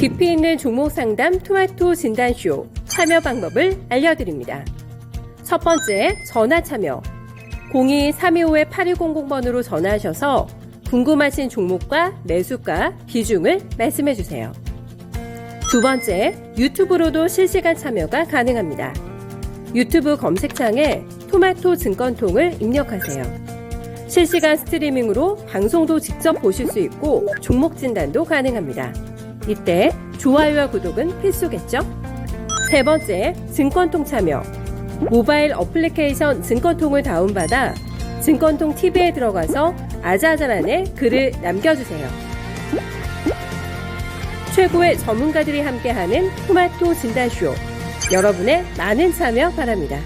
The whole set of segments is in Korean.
깊이 있는 종목 상담 토마토 진단쇼 참여 방법을 알려드립니다. 첫 번째, 전화 참여. 02-325-8200번으로 전화하셔서 궁금하신 종목과 매수가, 비중을 말씀해주세요. 두 번째, 유튜브로도 실시간 참여가 가능합니다. 유튜브 검색창에 토마토 증권통을 입력하세요. 실시간 스트리밍으로 방송도 직접 보실 수 있고 종목 진단도 가능합니다. 이때 좋아요와 구독은 필수겠죠? 세 번째, 증권통 참여. 모바일 어플리케이션 증권통을 다운받아 증권통 TV에 들어가서 아자아자란에 글을 남겨주세요. 최고의 전문가들이 함께하는 토마토 진단쇼. 여러분의 많은 참여 바랍니다.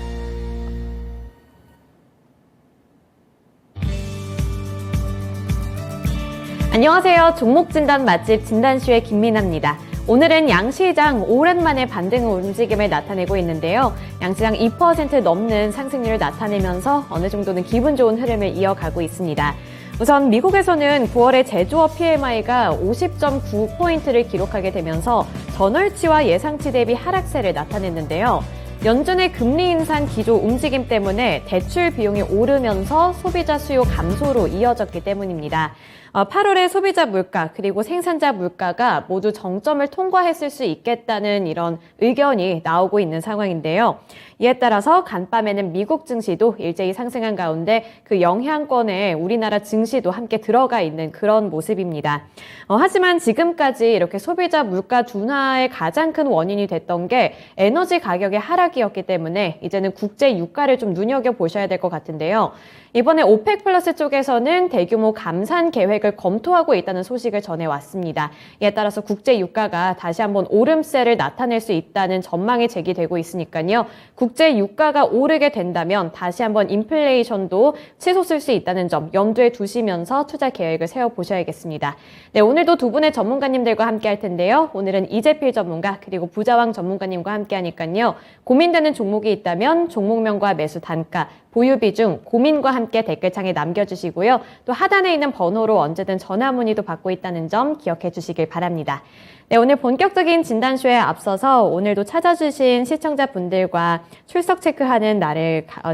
안녕하세요. 종목진단 맛집 진단쇼의 김민아입니다. 오늘은 양시장 오랜만에 반등 움직임을 나타내고 있는데요. 양시장 2% 넘는 상승률을 나타내면서 어느 정도는 기분 좋은 흐름을 이어가고 있습니다. 우선 미국에서는 9월에 제조업 PMI가 50.9포인트를 기록하게 되면서 전월치와 예상치 대비 하락세를 나타냈는데요. 연준의 금리 인상 기조 움직임 때문에 대출 비용이 오르면서 소비자 수요 감소로 이어졌기 때문입니다. 8월에 소비자 물가 그리고 생산자 물가가 모두 정점을 통과했을 수 있겠다는 이런 의견이 나오고 있는 상황인데요. 이에 따라서 간밤에는 미국 증시도 일제히 상승한 가운데 그 영향권에 우리나라 증시도 함께 들어가 있는 그런 모습입니다. 하지만 지금까지 이렇게 소비자 물가 둔화의 가장 큰 원인이 됐던 게 에너지 가격의 하락이었기 때문에 이제는 국제 유가를 좀 눈여겨보셔야 될 것 같은데요. 이번에 오펙 플러스 쪽에서는 대규모 감산 계획을 검토하고 있다는 소식을 전해왔습니다. 이에 따라서 국제 유가가 다시 한번 오름세를 나타낼 수 있다는 전망이 제기되고 있으니까요. 국제 유가가 오르게 된다면 다시 한번 인플레이션도 치솟을 수 있다는 점 염두에 두시면서 투자 계획을 세워보셔야겠습니다. 네, 오늘도 두 분의 전문가님들과 함께 할 텐데요. 오늘은 이재필 전문가 그리고 부자왕 전문가님과 함께 하니까요. 고민되는 종목이 있다면 종목명과 매수 단가, 보유 비중, 고민과 함께 댓글창에 남겨주시고요. 또 하단에 있는 번호로 언제든 전화 문의도 받고 있다는 점 기억해 주시길 바랍니다. 네, 오늘 본격적인 진단쇼에 앞서서 오늘도 찾아주신 시청자분들과 출석 체크하는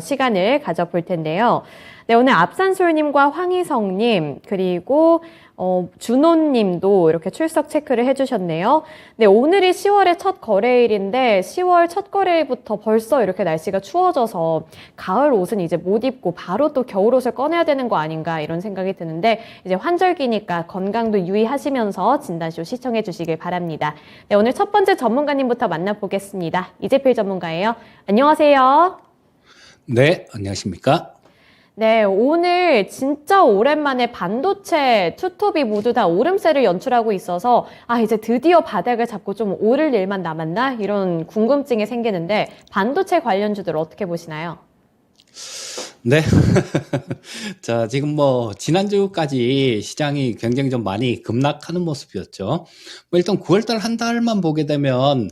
시간을 가져볼 텐데요. 네, 오늘 압산솔님과 황희성님 그리고 준호님도 이렇게 출석 체크를 해주셨네요. 네, 오늘이 10월의 첫 거래일인데 10월 첫 거래일부터 벌써 이렇게 날씨가 추워져서 가을 옷은 이제 못 입고 바로 또 겨울 옷을 꺼내야 되는 거 아닌가 이런 생각이 드는데 이제 환절기니까 건강도 유의하시면서 진단쇼 시청해 주시길 바랍니다. 네, 오늘 첫 번째 전문가님부터 만나보겠습니다. 이재필 전문가예요. 안녕하세요. 네, 안녕하십니까? 네, 오늘 진짜 오랜만에 반도체, 투톱이 모두 다 오름세를 연출하고 있어서 이제 드디어 바닥을 잡고 좀 오를 일만 남았나? 이런 궁금증이 생기는데 반도체 관련주들 어떻게 보시나요? 네. 자, 지금 지난주까지 시장이 굉장히 좀 많이 급락하는 모습이었죠. 일단 9월달 한 달만 보게 되면,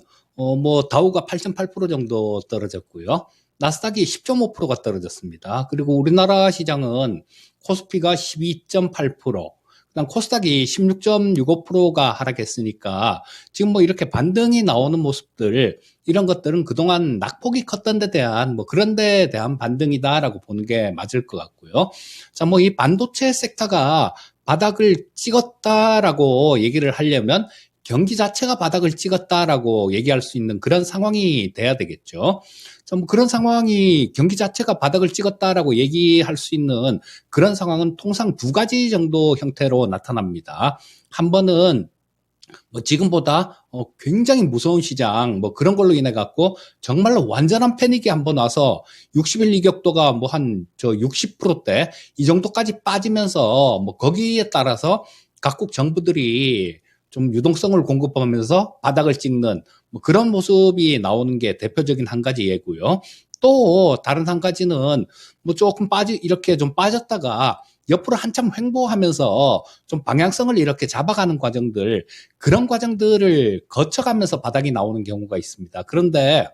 다우가 8.8% 정도 떨어졌고요. 나스닥이 10.5%가 떨어졌습니다. 그리고 우리나라 시장은 코스피가 12.8%, 그다음 코스닥이 16.65%가 하락했으니까 지금 이렇게 반등이 나오는 모습들, 이런 것들은 그동안 낙폭이 컸던 데 대한 그런 데 대한 반등이다라고 보는 게 맞을 것 같고요. 자, 이 반도체 섹터가 바닥을 찍었다라고 얘기를 하려면 경기 자체가 바닥을 찍었다라고 얘기할 수 있는 그런 상황이 돼야 되겠죠. 자, 그런 상황이 경기 자체가 바닥을 찍었다라고 얘기할 수 있는 그런 상황은 통상 두 가지 정도 형태로 나타납니다. 한 번은 지금보다 굉장히 무서운 시장 그런 걸로 인해 갖고 정말로 완전한 패닉이 한번 와서 60일 이격도가 한 60%대 이 정도까지 빠지면서 거기에 따라서 각국 정부들이 좀 유동성을 공급하면서 바닥을 찍는 그런 모습이 나오는 게 대표적인 한 가지 예고요. 또 다른 한 가지는 조금 이렇게 좀 빠졌다가 옆으로 한참 횡보하면서 좀 방향성을 이렇게 잡아가는 과정들, 그런 과정들을 거쳐가면서 바닥이 나오는 경우가 있습니다. 그런데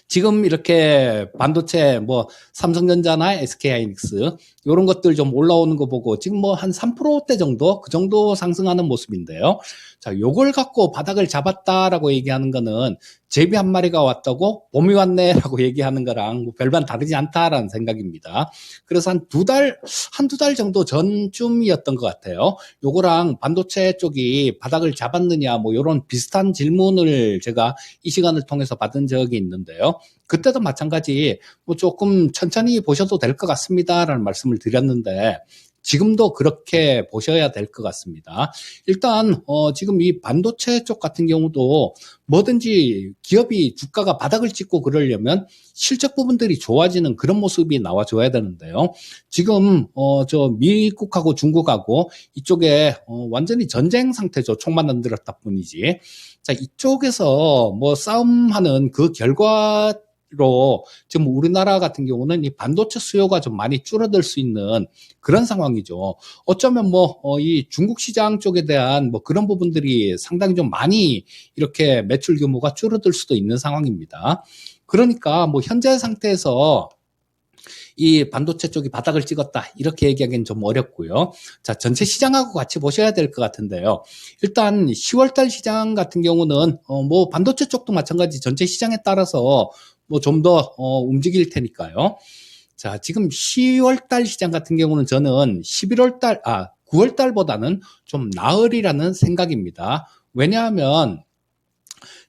지금 이렇게 반도체 뭐 삼성전자나 SK하이닉스 이런 것들 좀 올라오는 거 보고 지금 뭐 한 3%대 정도 그 정도 상승하는 모습인데요. 자, 요걸 갖고 바닥을 잡았다라고 얘기하는 거는 제비 한 마리가 왔다고 봄이 왔네라고 얘기하는 거랑 뭐 별반 다르지 않다라는 생각입니다. 그래서 한두 달 정도 전쯤이었던 것 같아요. 요거랑 반도체 쪽이 바닥을 잡았느냐 뭐 이런 비슷한 질문을 제가 이 시간을 통해서 받은 적이 있는데요. 그때도 마찬가지 뭐 조금 천천히 보셔도 될 것 같습니다라는 말씀을 드렸는데 지금도 그렇게 보셔야 될 것 같습니다. 일단 지금 이 반도체 쪽 같은 경우도 뭐든지 기업이 주가가 바닥을 찍고 그러려면 실적 부분들이 좋아지는 그런 모습이 나와줘야 되는데요. 지금 저 미국하고 중국하고 이쪽에 완전히 전쟁 상태죠. 총만 안 들었다 뿐이지. 자, 이쪽에서 뭐 싸움하는 그 결과 로 지금 우리나라 같은 경우는 이 반도체 수요가 좀 많이 줄어들 수 있는 그런 상황이죠. 어쩌면 뭐 이 중국 시장 쪽에 대한 뭐 그런 부분들이 상당히 좀 많이 이렇게 매출 규모가 줄어들 수도 있는 상황입니다. 그러니까 뭐 현재 상태에서 이 반도체 쪽이 바닥을 찍었다 이렇게 얘기하기는 좀 어렵고요. 자, 전체 시장하고 같이 보셔야 될 것 같은데요. 일단 10월달 시장 같은 경우는 뭐 반도체 쪽도 마찬가지 전체 시장에 따라서 뭐 좀 더 움직일 테니까요. 자, 지금 10월달 시장 같은 경우는 저는 9월달보다는 좀 나으리라는 생각입니다. 왜냐하면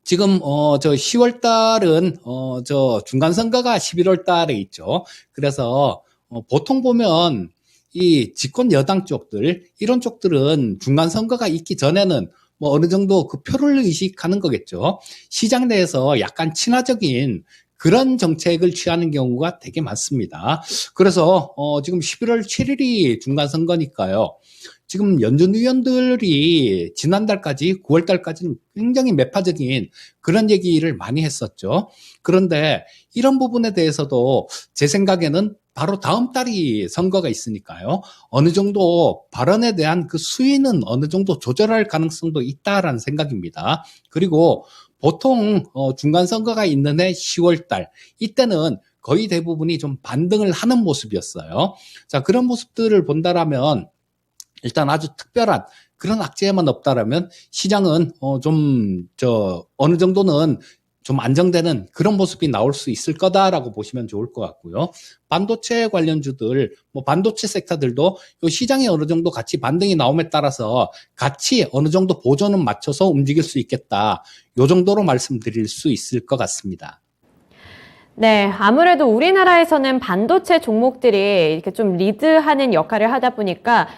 지금 저 10월 달은 저 중간 선거가 11월 달에 있죠. 그래서 보통 보면 이 집권 여당 쪽들 이런 쪽들은 중간 선거가 있기 전에는 뭐 어느 정도 그 표를 의식하는 거겠죠. 시장 내에서 약간 친화적인 그런 정책을 취하는 경우가 되게 많습니다. 그래서 지금 11월 7일이 중간 선거니까요. 지금 연준 의원들이 지난달까지 9월 달까지는 굉장히 매파적인 그런 얘기를 많이 했었죠. 그런데 이런 부분에 대해서도 제 생각에는 바로 다음 달이 선거가 있으니까요. 어느 정도 발언에 대한 그 수위는 어느 정도 조절할 가능성도 있다라는 생각입니다. 그리고 보통 중간 선거가 있는 해 10월 달 이때는 거의 대부분이 좀 반등을 하는 모습이었어요. 자, 그런 모습들을 본다라면 일단 아주 특별한 그런 악재만 없다라면 시장은 어느 정도는 좀 안정되는 그런 모습이 나올 수 있을 거다라고 보시면 좋을 것 같고요. 반도체 관련주들, 뭐 반도체 섹터들도 이 시장이 어느 정도 같이 반등이 나옴에 따라서 같이 어느 정도 보조는 맞춰서 움직일 수 있겠다. 요 정도로 말씀드릴 수 있을 것 같습니다. 네, 아무래도 우리나라에서는 반도체 종목들이 이렇게 좀 리드하는 역할을 하다 보니까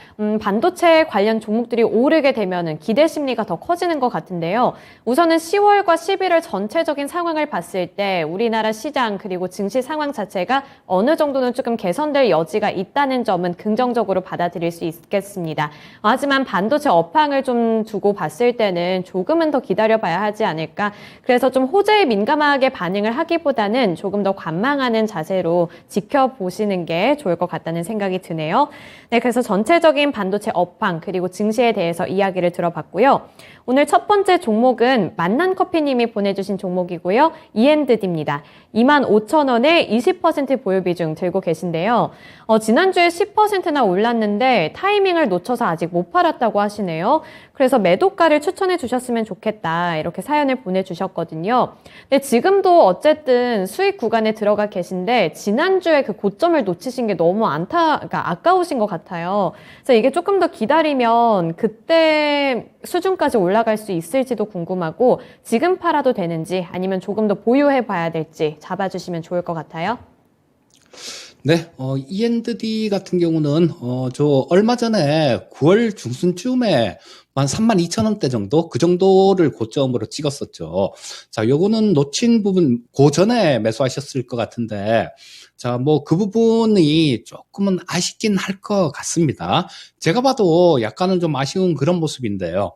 반도체 관련 종목들이 오르게 되면은 기대 심리가 더 커지는 것 같은데요. 우선은 10월과 11월 전체적인 상황을 봤을 때 우리나라 시장 그리고 증시 상황 자체가 어느 정도는 조금 개선될 여지가 있다는 점은 긍정적으로 받아들일 수 있겠습니다. 하지만 반도체 업황을 좀 두고 봤을 때는 조금은 더 기다려봐야 하지 않을까. 그래서 좀 호재에 민감하게 반응을 하기보다는 조금 더 관망하는 자세로 지켜보시는 게 좋을 것 같다는 생각이 드네요. 네, 그래서 전체적인 반도체 업황 그리고 증시에 대해서 이야기를 들어봤고요. 오늘 첫 번째 종목은 만난커피님이 보내주신 종목이고요. E&D입니다. 25,000원에 20% 보유 비중 들고 계신데요. 지난주에 10%나 올랐는데 타이밍을 놓쳐서 아직 못 팔았다고 하시네요. 그래서 매도가를 추천해 주셨으면 좋겠다 이렇게 사연을 보내주셨거든요. 근데 지금도 어쨌든 수익 구간에 들어가 계신데 지난주에 그 고점을 놓치신 게 너무 그러니까 아까우신 것 같아요. 그래서 이게 조금 더 기다리면 그때 수준까지 올라갈 수 있을지도 궁금하고 지금 팔아도 되는지 아니면 조금 더 보유해 봐야 될지 잡아주시면 좋을 것 같아요. 네, E&D 같은 경우는 저 얼마 전에 9월 중순쯤에 한 32,000원대 정도 그 정도를 고점으로 찍었었죠. 자, 요거는 놓친 부분 그 전에 매수하셨을 것 같은데 자, 뭐 그 부분이 조금은 아쉽긴 할 것 같습니다. 제가 봐도 약간은 좀 아쉬운 그런 모습인데요.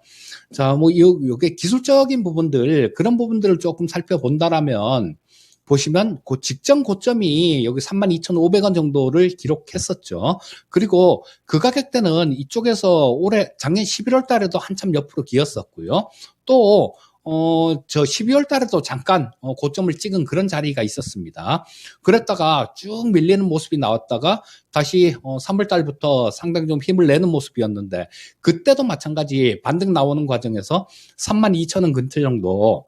자, 뭐 요게 기술적인 부분들 그런 부분들을 조금 살펴본다라면 보시면 그 직전 고점이 여기 32,500원 정도를 기록했었죠. 그리고 그 가격대는 이쪽에서 작년 11월 달에도 한참 옆으로 기었었고요. 또 저 12월 달에도 잠깐 고점을 찍은 그런 자리가 있었습니다. 그랬다가 쭉 밀리는 모습이 나왔다가 다시 3월 달부터 상당히 좀 힘을 내는 모습이었는데, 그때도 마찬가지 반등 나오는 과정에서 32,000원 근처 정도,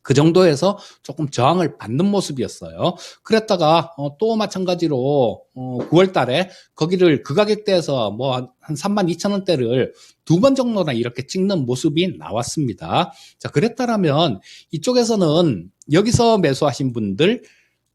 그 정도에서 조금 저항을 받는 모습이었어요. 그랬다가 또 마찬가지로 9월 달에 거기를 그 가격대에서 뭐 한 32,000원대를 두 번 정도나 이렇게 찍는 모습이 나왔습니다. 자, 그랬다라면 이쪽에서는 여기서 매수하신 분들,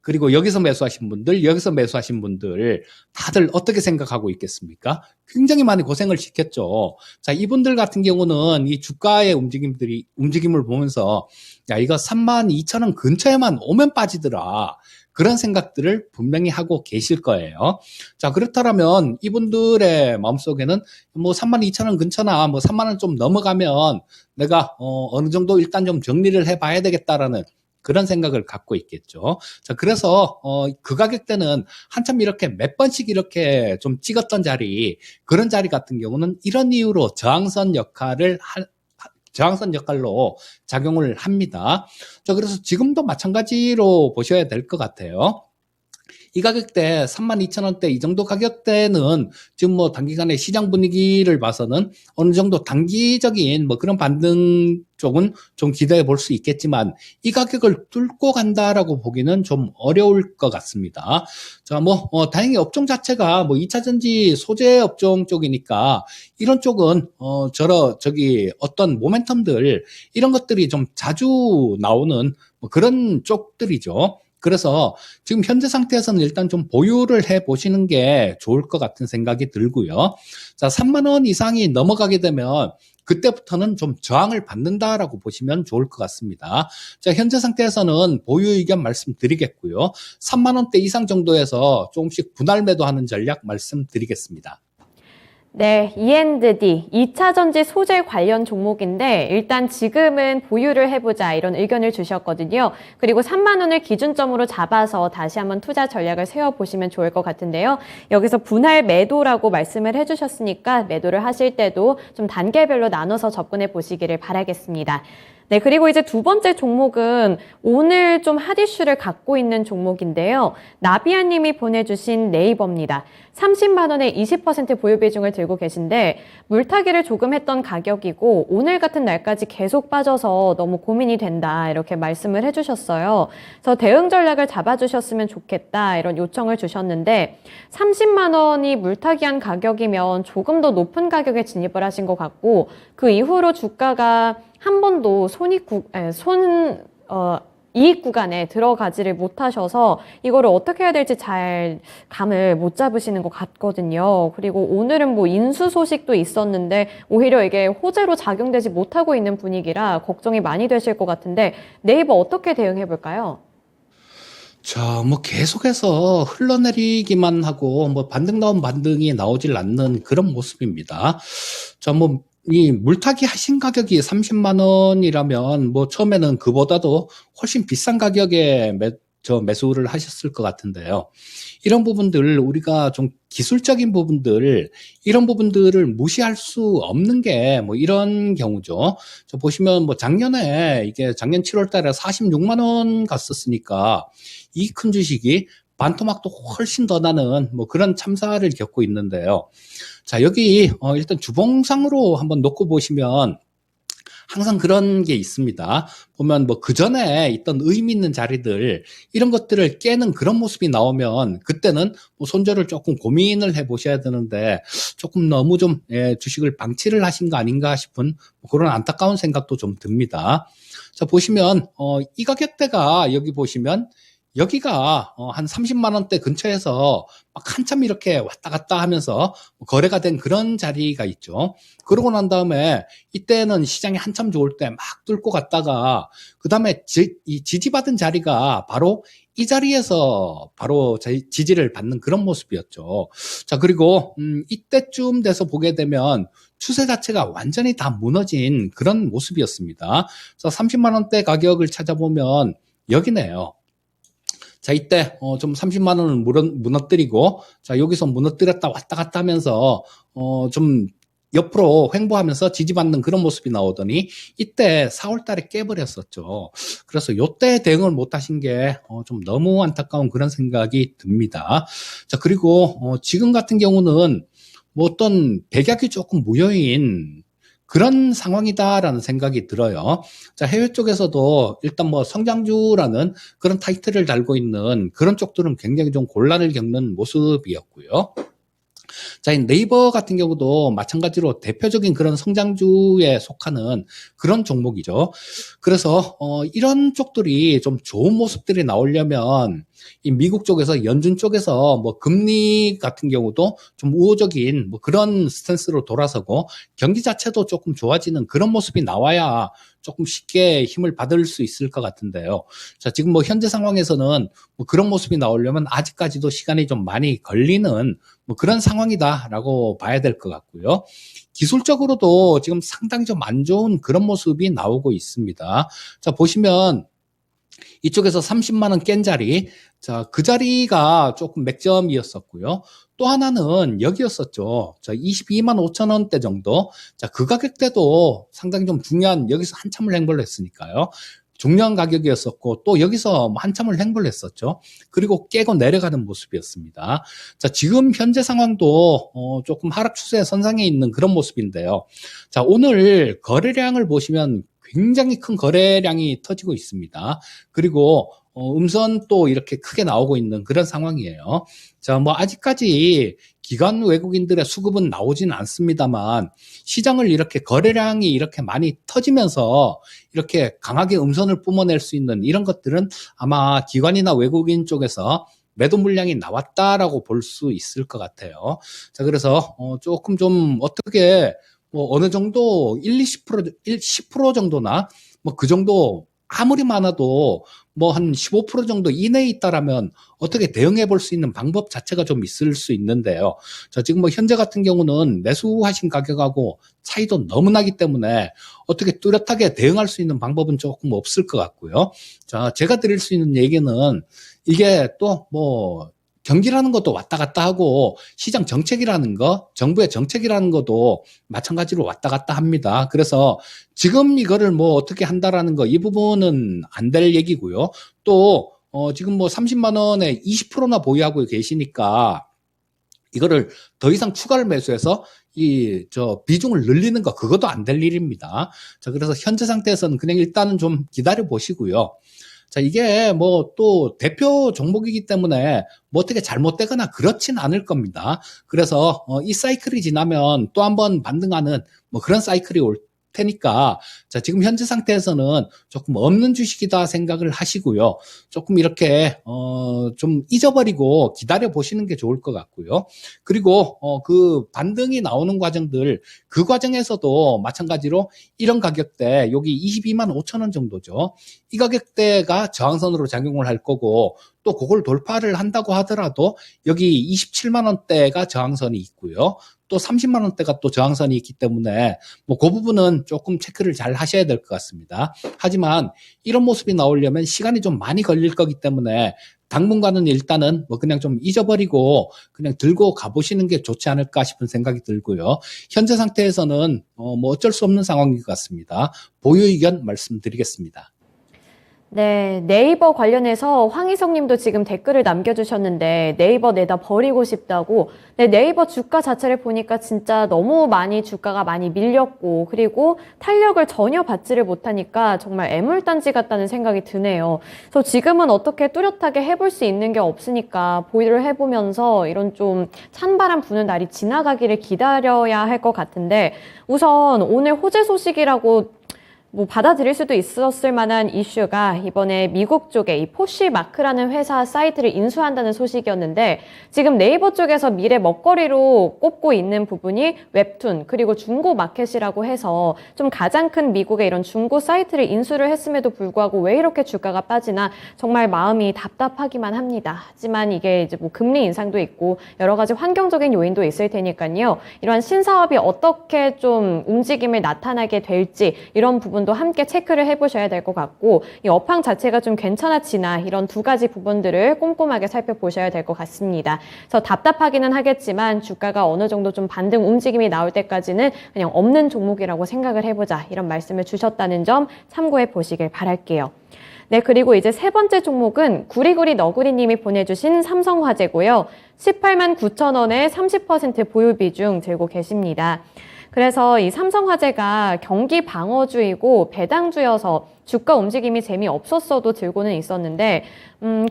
그리고 여기서 매수하신 분들, 여기서 매수하신 분들 다들 어떻게 생각하고 있겠습니까? 굉장히 많이 고생을 시켰죠. 자, 이분들 같은 경우는 이 주가의 움직임을 보면서 야, 이거 32,000원 근처에만 오면 빠지더라, 그런 생각들을 분명히 하고 계실 거예요. 자, 그렇다면 이분들의 마음속에는 뭐 32,000원 근처나 뭐 3만 원 좀 넘어가면 내가 어느 정도 일단 좀 정리를 해봐야 되겠다라는 그런 생각을 갖고 있겠죠. 자, 그래서 그 가격대는 한참 이렇게 몇 번씩 이렇게 좀 찍었던 자리, 그런 자리 같은 경우는 이런 이유로 저항선 역할로 작용을 합니다. 자, 그래서 지금도 마찬가지로 보셔야 될 것 같아요. 이 가격대 32,000원대 이 정도 가격대는 지금 뭐 단기간에 시장 분위기를 봐서는 어느 정도 단기적인 뭐 그런 반등 쪽은 좀 기대해 볼 수 있겠지만, 이 가격을 뚫고 간다라고 보기는 좀 어려울 것 같습니다. 자, 뭐 다행히 업종 자체가 뭐 2차 전지 소재 업종 쪽이니까 이런 쪽은 어떤 모멘텀들, 이런 것들이 좀 자주 나오는 뭐 그런 쪽들이죠. 그래서 지금 현재 상태에서는 일단 좀 보유를 해 보시는 게 좋을 것 같은 생각이 들고요. 자, 3만 원 이상이 넘어가게 되면 그때부터는 좀 저항을 받는다라고 보시면 좋을 것 같습니다. 자, 현재 상태에서는 보유 의견 말씀드리겠고요. 3만 원대 이상 정도에서 조금씩 분할 매도하는 전략 말씀드리겠습니다. 네, E&D, 2차 전지 소재 관련 종목인데 일단 지금은 보유를 해보자 이런 의견을 주셨거든요. 그리고 3만 원을 기준점으로 잡아서 다시 한번 투자 전략을 세워보시면 좋을 것 같은데요. 여기서 분할 매도라고 말씀을 해주셨으니까 매도를 하실 때도 좀 단계별로 나눠서 접근해 보시기를 바라겠습니다. 네, 그리고 이제 두 번째 종목은 오늘 좀 핫 이슈를 갖고 있는 종목인데요. 나비아 님이 보내주신 네이버입니다. 30만 원에 20% 보유 비중을 들고 계신데 물타기를 조금 했던 가격이고 오늘 같은 날까지 계속 빠져서 너무 고민이 된다, 이렇게 말씀을 해주셨어요. 그래서 대응 전략을 잡아주셨으면 좋겠다, 이런 요청을 주셨는데 30만 원이 물타기한 가격이면 조금 더 높은 가격에 진입을 하신 것 같고, 그 이후로 주가가 한 번도 이익 구간에 들어가지를 못하셔서 이거를 어떻게 해야 될지 잘 감을 못 잡으시는 것 같거든요. 그리고 오늘은 뭐 인수 소식도 있었는데 오히려 이게 호재로 작용되지 못하고 있는 분위기라 걱정이 많이 되실 것 같은데 네이버 어떻게 대응해 볼까요? 자, 뭐 계속해서 흘러내리기만 하고 뭐 반등 나온 반등이 나오질 않는 그런 모습입니다. 자, 뭐 이 물타기 하신 가격이 30만 원이라면 뭐 처음에는 그보다도 훨씬 비싼 가격에 매수를 하셨을 것 같은데요. 이런 부분들, 우리가 좀 기술적인 부분들, 이런 부분들을 무시할 수 없는 게 뭐 이런 경우죠. 저 보시면 뭐 작년 7월 달에 46만 원 갔었으니까 이 큰 주식이 반토막도 훨씬 더 나는 뭐 그런 참사를 겪고 있는데요. 자, 여기 일단 주봉상으로 한번 놓고 보시면 항상 그런 게 있습니다. 보면 뭐 그 전에 있던 의미 있는 자리들, 이런 것들을 깨는 그런 모습이 나오면 그때는 뭐 손절을 조금 고민을 해 보셔야 되는데 조금 너무 좀 주식을 방치를 하신 거 아닌가 싶은 그런 안타까운 생각도 좀 듭니다. 자, 보시면 이 가격대가 여기 보시면 여기가 한 30만 원대 근처에서 막 한참 이렇게 왔다 갔다 하면서 거래가 된 그런 자리가 있죠. 그러고 난 다음에 이때는 시장이 한참 좋을 때 막 뚫고 갔다가 그 다음에 이 지지받은 자리가 바로 이 자리에서 바로 지지를 받는 그런 모습이었죠. 자, 그리고 이때쯤 돼서 보게 되면 추세 자체가 완전히 다 무너진 그런 모습이었습니다. 그래서 30만 원대 가격을 찾아보면 여기네요. 자, 이때 좀 30만 원을 무너뜨리고, 자, 여기서 무너뜨렸다 왔다 갔다 하면서 좀 옆으로 횡보하면서 지지받는 그런 모습이 나오더니 이때 4월 달에 깨버렸었죠. 그래서 요때 대응을 못 하신 게 좀 너무 안타까운 그런 생각이 듭니다. 자, 그리고 지금 같은 경우는 뭐 어떤 백약이 조금 무효인 그런 상황이다라는 생각이 들어요. 자, 해외 쪽에서도 일단 뭐 성장주라는 그런 타이틀을 달고 있는 그런 쪽들은 굉장히 좀 곤란을 겪는 모습이었고요. 자, 이 네이버 같은 경우도 마찬가지로 대표적인 그런 성장주에 속하는 그런 종목이죠. 그래서 이런 쪽들이 좀 좋은 모습들이 나오려면 이 미국 쪽에서 연준 쪽에서 뭐 금리 같은 경우도 좀 우호적인 뭐 그런 스탠스로 돌아서고 경기 자체도 조금 좋아지는 그런 모습이 나와야 조금 쉽게 힘을 받을 수 있을 것 같은데요. 자, 지금 뭐 현재 상황에서는 뭐 그런 모습이 나오려면 아직까지도 시간이 좀 많이 걸리는 뭐 그런 상황이다라고 봐야 될 것 같고요. 기술적으로도 지금 상당히 좀 안 좋은 그런 모습이 나오고 있습니다. 자, 보시면 이쪽에서 30만 원 깬 자리, 자, 그 자리가 조금 맥점이었었고요. 또 하나는 여기였었죠. 자, 22만 5천 원대 정도. 자, 그 가격대도 상당히 좀 중요한, 여기서 한참을 행보를 했으니까요. 중요한 가격이었었고, 또 여기서 한참을 행보를 했었죠. 그리고 깨고 내려가는 모습이었습니다. 자, 지금 현재 상황도 조금 하락 추세 선상에 있는 그런 모습인데요. 자, 오늘 거래량을 보시면 굉장히 큰 거래량이 터지고 있습니다. 그리고 음선 또 이렇게 크게 나오고 있는 그런 상황이에요. 자, 뭐 아직까지 기관 외국인들의 수급은 나오지는 않습니다만 시장을 이렇게 거래량이 이렇게 많이 터지면서 이렇게 강하게 음선을 뿜어낼 수 있는 이런 것들은 아마 기관이나 외국인 쪽에서 매도 물량이 나왔다라고 볼 수 있을 것 같아요. 자, 그래서 조금 좀 어떻게 뭐 어느 정도 10% 정도나 뭐 그 정도 아무리 많아도 뭐 한 15% 정도 이내에 있다라면 어떻게 대응해 볼 수 있는 방법 자체가 좀 있을 수 있는데요. 자, 지금 뭐 현재 같은 경우는 매수하신 가격하고 차이도 너무 나기 때문에 어떻게 뚜렷하게 대응할 수 있는 방법은 조금 없을 것 같고요. 자, 제가 드릴 수 있는 얘기는 이게 또 뭐 경기라는 것도 왔다 갔다 하고 시장 정책이라는 거, 정부의 정책이라는 것도 마찬가지로 왔다 갔다 합니다. 그래서 지금 이거를 뭐 어떻게 한다라는 거, 이 부분은 안 될 얘기고요. 또 지금 뭐 30만 원에 20%나 보유하고 계시니까 이거를 더 이상 추가를 매수해서 비중을 늘리는 거, 그것도 안 될 일입니다. 자, 그래서 현재 상태에서는 그냥 일단은 좀 기다려 보시고요. 자, 이게 뭐 또 대표 종목이기 때문에 뭐 어떻게 잘못되거나 그렇진 않을 겁니다. 그래서 이 사이클이 지나면 또 한번 반등하는 뭐 그런 사이클이 올 테니까, 자, 지금 현재 상태에서는 조금 없는 주식이다 생각을 하시고요. 조금 이렇게 좀 잊어버리고 기다려 보시는 게 좋을 것 같고요. 그리고 그 반등이 나오는 과정들, 그 과정에서도 마찬가지로 이런 가격대, 여기 22만 5천 원 정도죠. 이 가격대가 저항선으로 작용을 할 거고, 또 그걸 돌파를 한다고 하더라도 여기 27만 원대가 저항선이 있고요. 또 30만 원대가 또 저항선이 있기 때문에 뭐 그 부분은 조금 체크를 잘 하셔야 될 것 같습니다. 하지만 이런 모습이 나오려면 시간이 좀 많이 걸릴 거기 때문에 당분간은 일단은 뭐 그냥 좀 잊어버리고 그냥 들고 가보시는 게 좋지 않을까 싶은 생각이 들고요. 현재 상태에서는 뭐 어쩔 수 없는 상황인 것 같습니다. 보유 의견 말씀드리겠습니다. 네, 네이버 관련해서 황희성 님도 지금 댓글을 남겨주셨는데 네이버 내다 버리고 싶다고. 네, 네이버 주가 자체를 보니까 진짜 너무 많이 주가가 많이 밀렸고 그리고 탄력을 전혀 받지를 못하니까 정말 애물단지 같다는 생각이 드네요. 그래서 지금은 어떻게 뚜렷하게 해볼 수 있는 게 없으니까 보유를 해보면서 이런 좀 찬바람 부는 날이 지나가기를 기다려야 할 것 같은데 우선 오늘 호재 소식이라고 뭐 받아들일 수도 있었을 만한 이슈가 이번에 미국 쪽에 이 포시마크라는 회사 사이트를 인수한다는 소식이었는데 지금 네이버 쪽에서 미래 먹거리로 꼽고 있는 부분이 웹툰 그리고 중고 마켓이라고 해서 좀 가장 큰 미국의 이런 중고 사이트를 인수를 했음에도 불구하고 왜 이렇게 주가가 빠지나 정말 마음이 답답하기만 합니다. 하지만 이게 이제 뭐 금리 인상도 있고 여러 가지 환경적인 요인도 있을 테니까요. 이러한 신사업이 어떻게 좀 움직임을 나타나게 될지 이런 부분 부분도 함께 체크를 해보셔야 될 것 같고 이 업황 자체가 좀 괜찮아지나 이런 두 가지 부분들을 꼼꼼하게 살펴보셔야 될 것 같습니다. 그래서 답답하기는 하겠지만 주가가 어느 정도 좀 반등 움직임이 나올 때까지는 그냥 없는 종목이라고 생각을 해보자 이런 말씀을 주셨다는 점 참고해 보시길 바랄게요. 네, 그리고 이제 세 번째 종목은 구리구리 너구리 님이 보내주신 삼성화재고요. 18만 9천 원에 30% 보유 비중 들고 계십니다. 그래서 이 삼성화재가 경기 방어주이고 배당주여서 주가 움직임이 재미없었어도 들고는 있었는데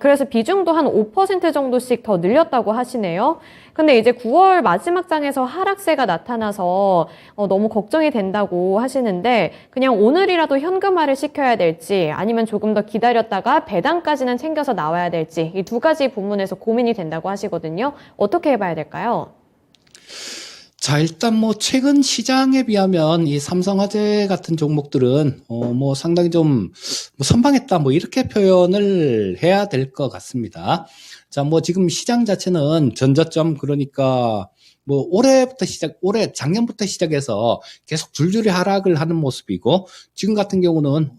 그래서 비중도 한 5% 정도씩 더 늘렸다고 하시네요. 근데 이제 9월 마지막 장에서 하락세가 나타나서 너무 걱정이 된다고 하시는데 그냥 오늘이라도 현금화를 시켜야 될지 아니면 조금 더 기다렸다가 배당까지는 챙겨서 나와야 될지 이 두 가지 부분에서 고민이 된다고 하시거든요. 어떻게 해봐야 될까요? 자, 일단 뭐 최근 시장에 비하면 이 삼성화재 같은 종목들은 뭐 상당히 좀 뭐 선방했다 뭐 이렇게 표현을 해야 될 것 같습니다. 자, 뭐 지금 시장 자체는 전저점 그러니까 뭐 올해 작년부터 시작해서 계속 줄줄이 하락을 하는 모습이고 지금 같은 경우는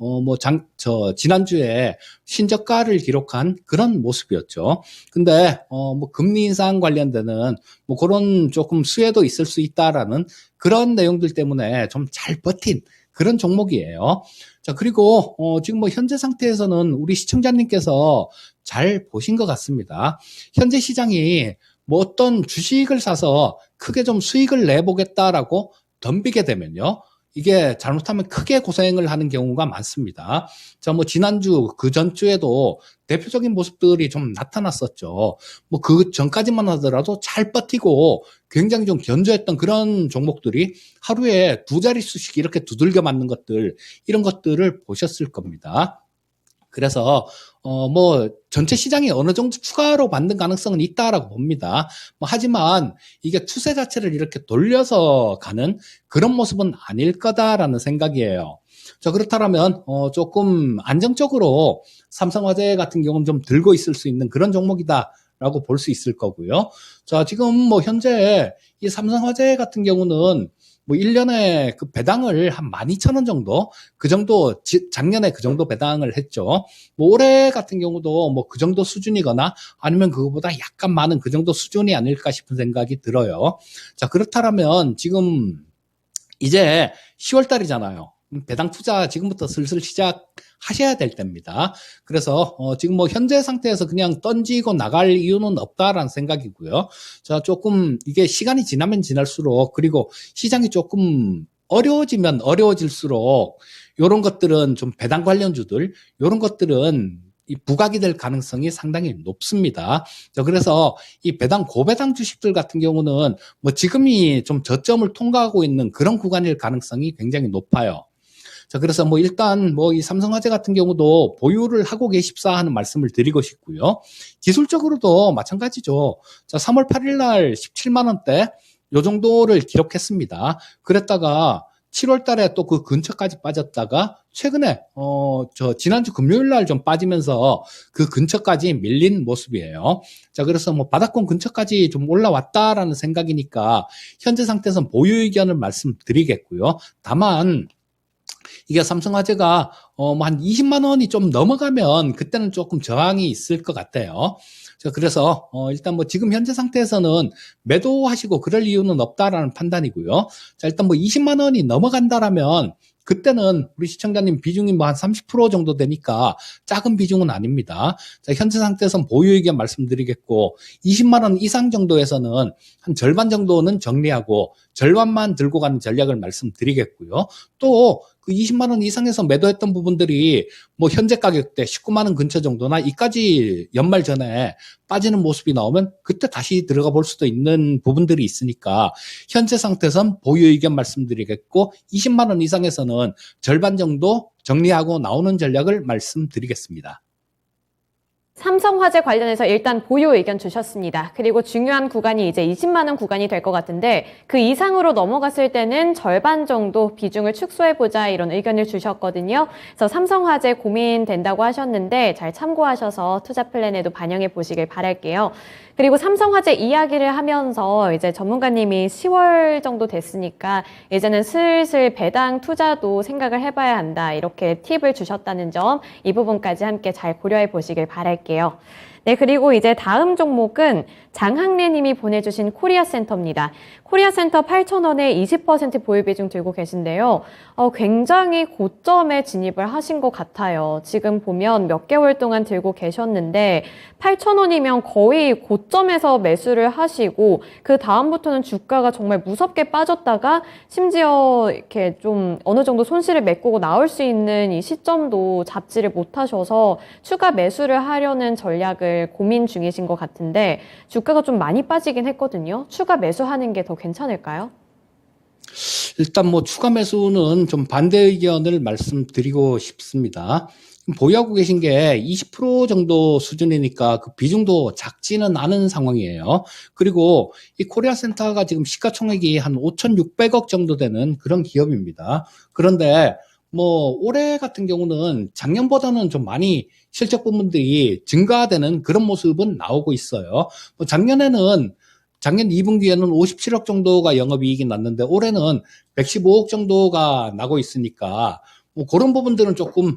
지난주에 신저가를 기록한 그런 모습이었죠. 근데 뭐 금리 인상 관련되는 뭐 그런 조금 수혜도 있을 수 있다라는 그런 내용들 때문에 좀 잘 버틴 그런 종목이에요. 자, 그리고 지금 뭐 현재 상태에서는 우리 시청자님께서 잘 보신 것 같습니다. 현재 시장이 뭐 어떤 주식을 사서 크게 좀 수익을 내보겠다라고 덤비게 되면요. 이게 잘못하면 크게 고생을 하는 경우가 많습니다. 자, 뭐 지난주 그 전주에도 대표적인 모습들이 좀 나타났었죠. 뭐 그 전까지만 하더라도 잘 버티고 굉장히 좀 견조했던 그런 종목들이 하루에 두 자릿수씩 이렇게 두들겨 맞는 것들, 이런 것들을 보셨을 겁니다. 그래서 뭐 전체 시장이 어느 정도 추가로 만든 가능성은 있다라고 봅니다. 뭐 하지만 이게 추세 자체를 이렇게 돌려서 가는 그런 모습은 아닐 거다라는 생각이에요. 자, 그렇다면 조금 안정적으로 삼성화재 같은 경우는 좀 들고 있을 수 있는 그런 종목이다라고 볼 수 있을 거고요. 자, 지금 뭐 현재 이 삼성화재 같은 경우는 뭐 1년에 그 배당을 한 12,000원 정도, 그 정도, 작년에 그 정도 배당을 했죠. 뭐 올해 같은 경우도 뭐 그 정도 수준이거나 아니면 그거보다 약간 많은 그 정도 수준이 아닐까 싶은 생각이 들어요. 자, 그렇다면 지금 이제 10월 달이잖아요. 배당 투자 지금부터 슬슬 시작하셔야 될 때입니다. 그래서 지금 뭐 현재 상태에서 그냥 던지고 나갈 이유는 없다라는 생각이고요. 자, 조금 이게 시간이 지나면 지날수록 그리고 시장이 조금 어려워지면 어려워질수록 이런 것들은 좀 배당 관련주들 이런 것들은 이 부각이 될 가능성이 상당히 높습니다. 자, 그래서 이 고배당 주식들 같은 경우는 뭐 지금이 좀 저점을 통과하고 있는 그런 구간일 가능성이 굉장히 높아요. 자, 그래서 뭐 일단 뭐 이 삼성화재 같은 경우도 보유를 하고 계십사 하는 말씀을 드리고 싶고요. 기술적으로도 마찬가지죠. 자, 3월 8일 날 17만 원대 요 정도를 기록했습니다. 그랬다가 7월 달에 또 그 근처까지 빠졌다가 최근에 지난주 금요일 날 좀 빠지면서 그 근처까지 밀린 모습이에요. 자, 그래서 뭐 바닥권 근처까지 좀 올라왔다라는 생각이니까 현재 상태에서는 보유 의견을 말씀드리겠고요. 다만 이게 삼성화재가 뭐 한 20만 원이 좀 넘어가면 그때는 조금 저항이 있을 것 같아요. 자, 그래서 일단 뭐 지금 현재 상태에서는 매도하시고 그럴 이유는 없다라는 판단이고요. 자, 일단 뭐 20만 원이 넘어간다라면 그때는 우리 시청자님 비중이 뭐 한 30% 정도 되니까 작은 비중은 아닙니다. 자, 현재 상태에서는 보유 의견 말씀드리겠고 20만 원 이상 정도에서는 한 절반 정도는 정리하고 절반만 들고 가는 전략을 말씀드리겠고요. 또 그 20만 원 이상에서 매도했던 부분들이 뭐 현재 가격대 19만 원 근처 정도나 이까지 연말 전에 빠지는 모습이 나오면 그때 다시 들어가 볼 수도 있는 부분들이 있으니까 현재 상태에서는 보유 의견 말씀드리겠고 20만 원 이상에서는 절반 정도 정리하고 나오는 전략을 말씀드리겠습니다. 삼성화재 관련해서 일단 보유 의견 주셨습니다. 그리고 중요한 구간이 이제 20만 원 구간이 될 것 같은데 그 이상으로 넘어갔을 때는 절반 정도 비중을 축소해보자 이런 의견을 주셨거든요. 그래서 삼성화재 고민된다고 하셨는데 잘 참고하셔서 투자 플랜에도 반영해 보시길 바랄게요. 그리고 삼성화재 이야기를 하면서 이제 전문가님이 10월 정도 됐으니까 이제는 슬슬 배당 투자도 생각을 해봐야 한다 이렇게 팁을 주셨다는 점 이 부분까지 함께 잘 고려해 보시길 바랄게요. 네, 그리고 이제 다음 종목은 장학래 님이 보내주신 코리아센터입니다. 코리아센터 8,000원에 20% 보유 비중 들고 계신데요. 굉장히 고점에 진입을 하신 것 같아요. 지금 보면 몇 개월 동안 들고 계셨는데 8,000원이면 거의 고점에서 매수를 하시고 그 다음부터는 주가가 정말 무섭게 빠졌다가 심지어 이렇게 좀 어느 정도 손실을 메꾸고 나올 수 있는 이 시점도 잡지를 못하셔서 추가 매수를 하려는 전략을 고민 중이신 것 같은데 주가가 좀 많이 빠지긴 했거든요. 추가 매수하는 게 더 괜찮을까요? 일단 뭐 추가 매수는 좀 반대 의견을 말씀드리고 싶습니다. 보유하고 계신 게 20% 정도 수준이니까 그 비중도 작지는 않은 상황이에요. 그리고 이 코리아센터가 지금 시가총액이 한 5,600억 정도 되는 그런 기업입니다. 그런데 뭐 올해 같은 경우는 작년보다는 좀 많이 실적 부분들이 증가되는 그런 모습은 나오고 있어요. 뭐 작년 2분기에는 57억 정도가 영업이익이 났는데 올해는 115억 정도가 나고 있으니까 뭐 그런 부분들은 조금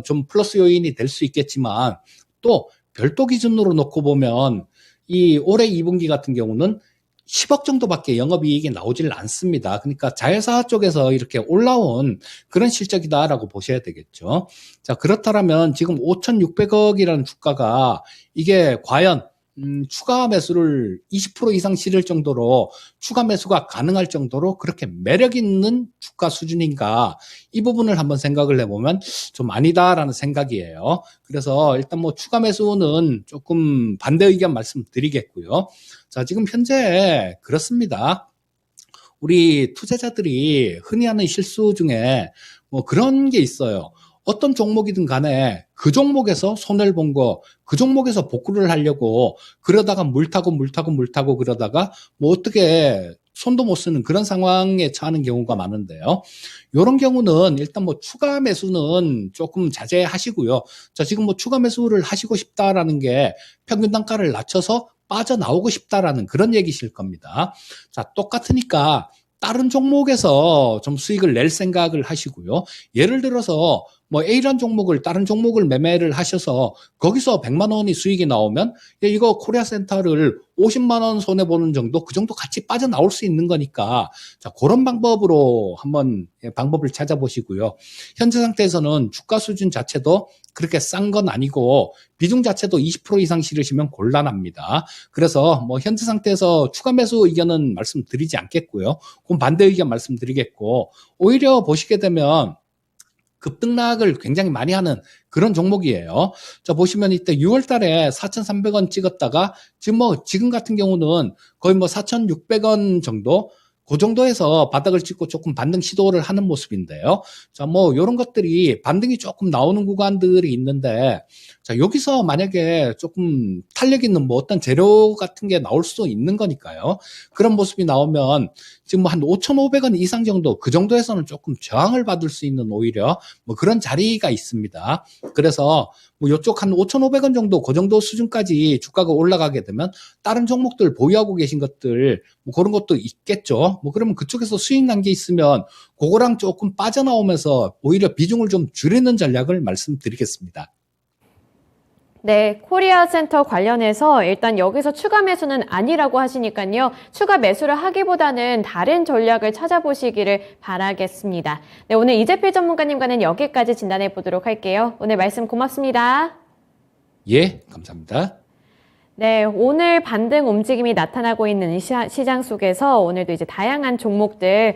좀 플러스 요인이 될 수 있겠지만 또 별도 기준으로 놓고 보면 이 올해 2분기 같은 경우는 10억 정도밖에 영업이익이 나오질 않습니다. 그러니까 자회사 쪽에서 이렇게 올라온 그런 실적이다라고 보셔야 되겠죠. 자, 그렇다면 지금 5,600억이라는 주가가 이게 과연 추가 매수를 20% 이상 실을 정도로 추가 매수가 가능할 정도로 그렇게 매력 있는 주가 수준인가 이 부분을 한번 생각을 해보면 좀 아니다라는 생각이에요. 그래서 일단 뭐 추가 매수는 조금 반대 의견 말씀드리겠고요. 자, 지금 현재 그렇습니다. 우리 투자자들이 흔히 하는 실수 중에 뭐 그런 게 있어요. 어떤 종목이든 간에 그 종목에서 손해를 본 거, 그 종목에서 복구를 하려고 그러다가 물 타고 그러다가 뭐 어떻게 손도 못 쓰는 그런 상황에 처하는 경우가 많은데요. 이런 경우는 일단 뭐 추가 매수는 조금 자제하시고요. 자, 지금 뭐 추가 매수를 하시고 싶다라는 게 평균 단가를 낮춰서 빠져나오고 싶다라는 그런 얘기실 겁니다. 자, 똑같으니까 다른 종목에서 좀 수익을 낼 생각을 하시고요. 예를 들어서 뭐 A라는 종목을 다른 종목을 매매를 하셔서 거기서 100만 원이 수익이 나오면 이거 코리아센터를 50만 원 손해 보는 정도 그 정도 같이 빠져나올 수 있는 거니까 자, 그런 방법으로 한번 방법을 찾아보시고요. 현재 상태에서는 주가 수준 자체도 그렇게 싼 건 아니고 비중 자체도 20% 이상 실으시면 곤란합니다. 그래서 뭐 현재 상태에서 추가 매수 의견은 말씀드리지 않겠고요. 그럼 반대 의견 말씀드리겠고 오히려 보시게 되면 급등락을 굉장히 많이 하는 그런 종목이에요. 자, 보시면 이때 6월 달에 4,300원 찍었다가 지금 같은 경우는 거의 뭐 4,600원 정도 그 정도에서 바닥을 찍고 조금 반등 시도를 하는 모습인데요. 자, 뭐 이런 것들이 반등이 조금 나오는 구간들이 있는데 자, 여기서 만약에 조금 탄력 있는 뭐 어떤 재료 같은 게 나올 수도 있는 거니까요. 그런 모습이 나오면 지금 뭐 한 5,500원 이상 정도 그 정도에서는 조금 저항을 받을 수 있는 오히려 뭐 그런 자리가 있습니다. 그래서 뭐 이쪽 한 5,500원 정도 그 정도 수준까지 주가가 올라가게 되면 다른 종목들 보유하고 계신 것들 뭐 그런 것도 있겠죠. 뭐 그러면 그쪽에서 수익 난 게 있으면 그거랑 조금 빠져나오면서 오히려 비중을 좀 줄이는 전략을 말씀드리겠습니다. 네, 코리아센터 관련해서 일단 여기서 추가 매수는 아니라고 하시니까요. 추가 매수를 하기보다는 다른 전략을 찾아보시기를 바라겠습니다. 네, 오늘 이재필 전문가님과는 여기까지 진단해 보도록 할게요. 오늘 말씀 고맙습니다. 예, 감사합니다. 네, 오늘 반등 움직임이 나타나고 있는 이 시장 속에서 오늘도 이제 다양한 종목들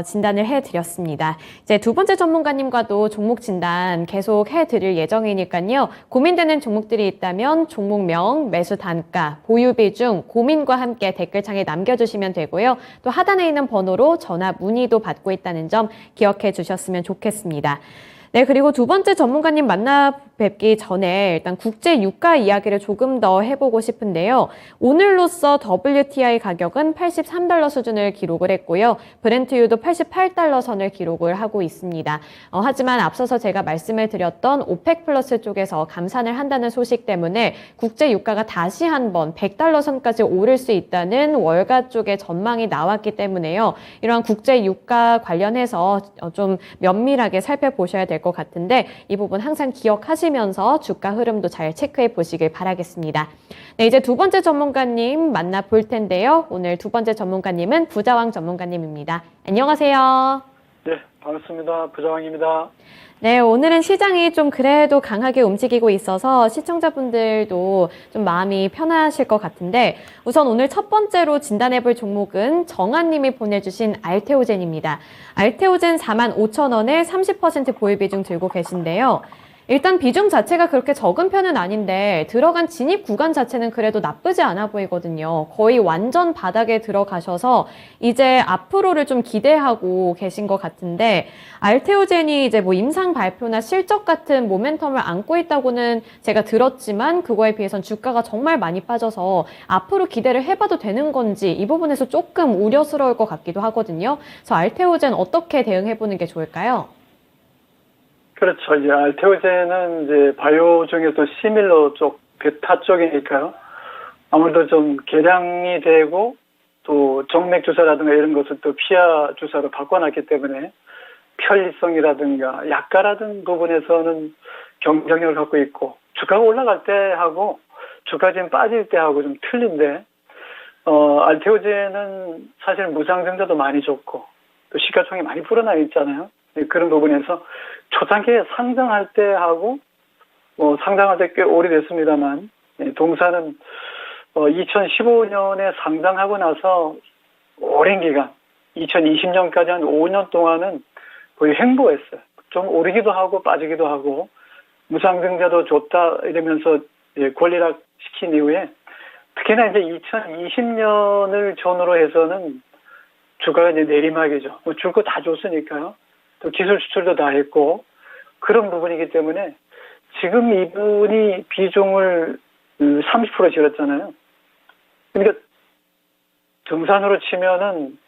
진단을 해드렸습니다. 이제 두 번째 전문가님과도 종목 진단 계속 해드릴 예정이니까요. 고민되는 종목들이 있다면 종목명, 매수 단가, 보유 비중, 고민과 함께 댓글창에 남겨주시면 되고요. 또 하단에 있는 번호로 전화 문의도 받고 있다는 점 기억해 주셨으면 좋겠습니다. 네, 그리고 두 번째 전문가님 뵙기 전에 일단 국제 유가 이야기를 조금 더 해보고 싶은데요. 오늘로써 WTI 가격은 83달러 수준을 기록을 했고요. 브렌트유도 88달러 선을 기록을 하고 있습니다. 하지만 앞서서 제가 말씀을 드렸던 오펙 플러스 쪽에서 감산을 한다는 소식 때문에 국제 유가가 다시 한번 100달러 선까지 오를 수 있다는 월가 쪽의 전망이 나왔기 때문에요. 이러한 국제 유가 관련해서 좀 면밀하게 살펴보셔야 될 것 같은데 이 부분 항상 기억하시면서 주가 흐름도 잘 체크해 보시길 바라겠습니다. 네, 이제 두 번째 전문가님 만나볼 텐데요. 오늘 두 번째 전문가님은 부자왕 전문가님입니다. 안녕하세요. 네, 반갑습니다. 부자왕입니다. 네, 오늘은 시장이 좀 그래도 강하게 움직이고 있어서 시청자분들도 좀 마음이 편하실 것 같은데 우선 오늘 첫 번째로 진단해볼 종목은 정한님이 보내주신 알테오젠입니다. 알테오젠 45,000원에 30% 보유 비중 들고 계신데요. 일단 비중 자체가 그렇게 적은 편은 아닌데 들어간 진입 구간 자체는 그래도 나쁘지 않아 보이거든요. 거의 완전 바닥에 들어가셔서 이제 앞으로를 좀 기대하고 계신 것 같은데 알테오젠이 이제 뭐 임상 발표나 실적 같은 모멘텀을 안고 있다고는 제가 들었지만 그거에 비해선 주가가 정말 많이 빠져서 앞으로 기대를 해봐도 되는 건지 이 부분에서 조금 우려스러울 것 같기도 하거든요. 그래서 알테오젠 어떻게 대응해보는 게 좋을까요? 그렇죠. 이제 알테오젠은 이제 바이오 중에도 시밀러 쪽, 베타 쪽이니까요. 아무래도 좀 개량이 되고 또 정맥 주사라든가 이런 것을 또 피하 주사로 바꿔놨기 때문에 편리성이라든가 약가라든 부분에서는 경쟁력을 갖고 있고 주가가 올라갈 때 하고 주가 지금 빠질 때 하고 좀 틀린데 알테오젠은 사실 무상증자도 많이 좋고 또 시가총액이 많이 불어나 있잖아요. 그런 부분에서 초창기에 상장할 때 하고 상장할 때 꽤 오래됐습니다만 동사는 2015년에 상장하고 나서 오랜 기간 2020년까지 한 5년 동안은 거의 횡보했어요. 좀 오르기도 하고 빠지기도 하고 무상증자도 좋다 이러면서 권리락 시킨 이후에 특히나 이제 2020년을 전후로 해서는 주가가 이제 내리막이죠. 줄 거 다 줬으니까요. 또 기술 수출도 다 했고 그런 부분이기 때문에 지금 이분이 비중을 30% 실었잖아요. 그러니까 정산으로 치면은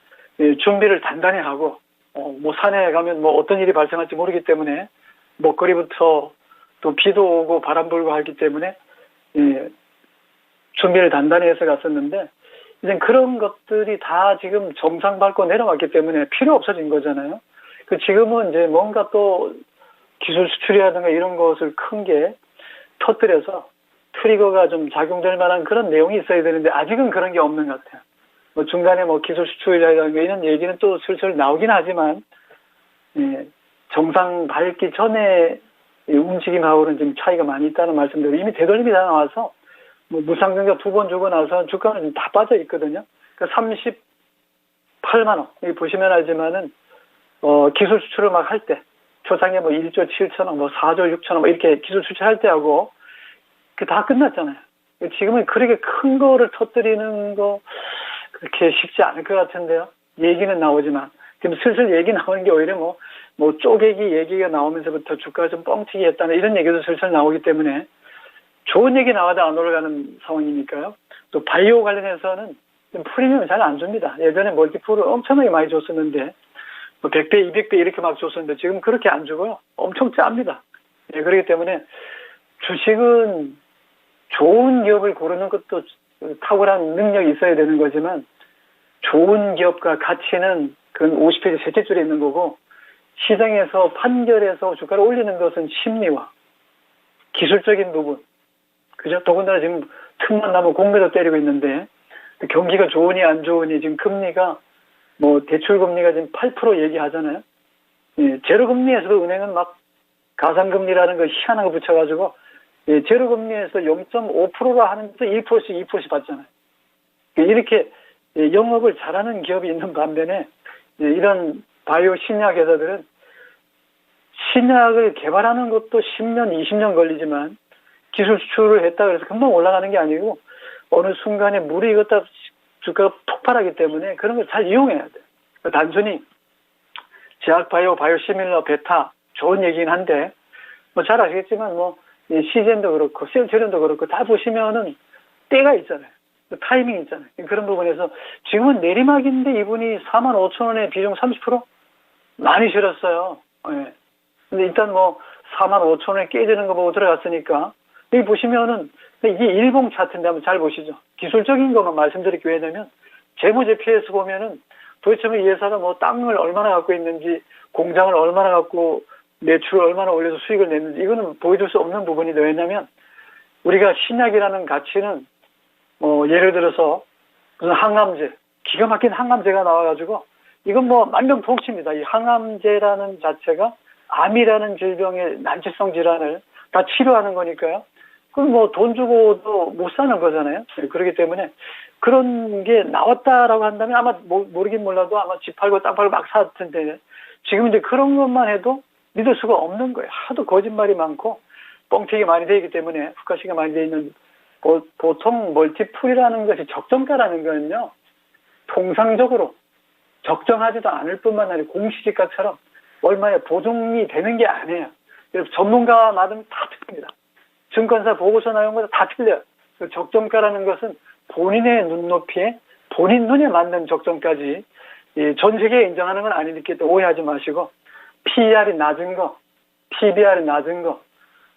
준비를 단단히 하고 뭐 산에 가면 뭐 어떤 일이 발생할지 모르기 때문에 먹거리부터 또 비도 오고 바람 불고 하기 때문에 준비를 단단히 해서 갔었는데 이제 그런 것들이 다 지금 정상 밟고 내려왔기 때문에 필요 없어진 거잖아요. 지금은 이제 뭔가 또 기술 수출이라든가 이런 것을 큰 게 터뜨려서 트리거가 좀 작용될 만한 그런 내용이 있어야 되는데 아직은 그런 게 없는 것 같아요. 뭐 중간에 뭐 기술 수출이라든가 이런 얘기는 또 슬슬 나오긴 하지만 정상 밟기 전에 움직임하고는 좀 차이가 많이 있다는 말씀대로 이미 되돌림이 다 나와서 뭐 무상증자 2번 주고 나서 주가는 다 빠져 있거든요. 그러니까 38만 원 여기 보시면 알지만은 기술 수출을 막 할 때, 초창기에 뭐 1조 7천억, 뭐 4조 6천억, 뭐 이렇게 기술 수출할 때 하고, 그게 다 끝났잖아요. 지금은 그렇게 큰 거를 터뜨리는 거, 그렇게 쉽지 않을 것 같은데요. 얘기는 나오지만. 지금 슬슬 얘기 나오는 게 오히려 뭐 쪼개기 얘기가 나오면서부터 주가가 좀 뻥튀기 했다는 이런 얘기도 슬슬 나오기 때문에 좋은 얘기 나와도 안 올라가는 상황이니까요. 또 바이오 관련해서는 프리미엄 잘 안 줍니다. 예전에 멀티플을 엄청나게 많이 줬었는데, 100배, 200배 이렇게 막 줬었는데 지금 그렇게 안 주고요. 엄청 짭니다. 그렇기 때문에 주식은 좋은 기업을 고르는 것도 탁월한 능력이 있어야 되는 거지만 좋은 기업과 가치는 그건 50페이지 셋째 줄에 있는 거고 시장에서 판결해서 주가를 올리는 것은 심리와 기술적인 부분. 그죠? 더군다나 지금 틈만 나면 공매도 때리고 있는데 경기가 좋으니 안 좋으니 지금 금리가 뭐 대출금리가 지금 8% 얘기하잖아요. 제로금리에서도 은행은 막 가상금리라는 거 희한한 거 붙여가지고 제로금리에서 0.5%라 하는 것도 1%씩 2%씩 받잖아요. 이렇게 영업을 잘하는 기업이 있는 반면에 이런 바이오 신약 회사들은 신약을 개발하는 것도 10년, 20년 걸리지만 기술 수출을 했다 그래서 금방 올라가는 게 아니고 어느 순간에 물이 익었다 주가가 폭발하기 때문에 그런 걸 잘 이용해야 돼요. 단순히 제약 바이오, 바이오 시밀러, 베타 좋은 얘기긴 한데 뭐 잘 아시겠지만 뭐 시즌도 그렇고 셀트리온도 그렇고 다 보시면은 때가 있잖아요. 타이밍 있잖아요. 그런 부분에서 지금은 내리막인데 이분이 45,000원에 비중 30% 많이 실었어요. 예. 근데 일단 뭐 45,000원에 깨지는 거 보고 들어갔으니까 여기 보시면은 이게 일봉 차트인데 한번 잘 보시죠. 기술적인 것만 말씀드릴게요. 왜냐면 재무제표에서 보면은 도대체 이 회사가 뭐 땅을 얼마나 갖고 있는지 공장을 얼마나 갖고 매출을 얼마나 올려서 수익을 냈는지 이거는 보여줄 수 없는 부분이다. 왜냐면 우리가 신약이라는 가치는 예를 들어서 무슨 항암제, 기가 막힌 항암제가 나와가지고 이건 뭐 만병통치입니다. 이 항암제라는 자체가 암이라는 질병의 난치성 질환을 다 치료하는 거니까요. 그럼 뭐 돈 주고도 못 사는 거잖아요. 그렇기 때문에 그런 게 나왔다라고 한다면 아마 모르긴 몰라도 아마 집 팔고 땅 팔고 막 살 텐데 지금 이제 그런 것만 해도 믿을 수가 없는 거예요. 하도 거짓말이 많고 뻥튀기 많이 되기 때문에 후가시가 많이 돼 있는 보통 멀티풀이라는 것이 적정가라는 거는요. 통상적으로 적정하지도 않을 뿐만 아니라 공시지가처럼 얼마에 보증이 되는 게 아니에요. 그래서 전문가마다 다 틀립니다. 증권사 보고서 나온 거 다 틀려요. 적정가라는 것은 본인의 눈높이에 본인 눈에 맞는 적정까지 전 세계에 인정하는 건 아니기 때문에 오해하지 마시고 PER이 낮은 거, PBR이 낮은 거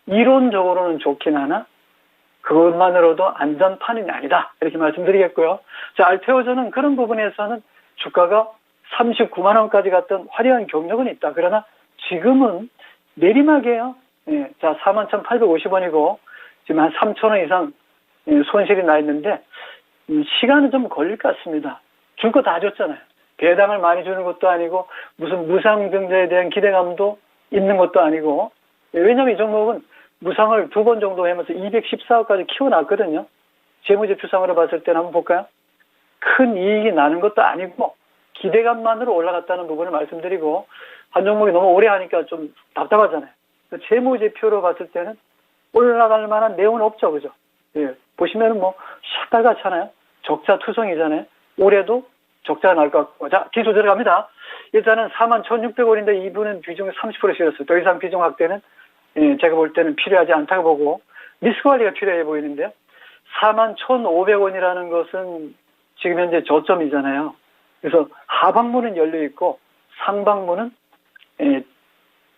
이론적으로는 좋긴 하나 그것만으로도 안전판이 아니다. 이렇게 말씀드리겠고요. 자, 알테오전은 그런 부분에서는 주가가 39만 원까지 갔던 화려한 경력은 있다. 그러나 지금은 내리막이에요. 예, 자, 41,850원이고 지금 한 3,000원 이상 손실이 나 있는데 시간은 좀 걸릴 것 같습니다. 줄 거 다 줬잖아요. 배당을 많이 주는 것도 아니고 무슨 무상증자에 대한 기대감도 있는 것도 아니고 왜냐하면 이 종목은 무상을 2번 정도 하면서 214억까지 키워놨거든요. 재무제표상으로 봤을 때는 한번 볼까요? 큰 이익이 나는 것도 아니고 기대감만으로 올라갔다는 부분을 말씀드리고 한 종목이 너무 오래 하니까 좀 답답하잖아요. 재무제표로 봤을 때는 올라갈 만한 내용은 없죠. 그죠? 예. 보시면은 뭐 시달같잖아요. 적자 투성이잖아요. 올해도 적자가 날 것 같고. 자, 기술 들어갑니다. 일단은 41,600원인데 이분은 비중이 30% 실었어요. 더 이상 비중 확대는 제가 볼 때는 필요하지 않다고 보고 리스크 관리가 필요해 보이는데요. 41,500원이라는 것은 지금 현재 저점이잖아요. 그래서 하방문은 열려 있고 상방문은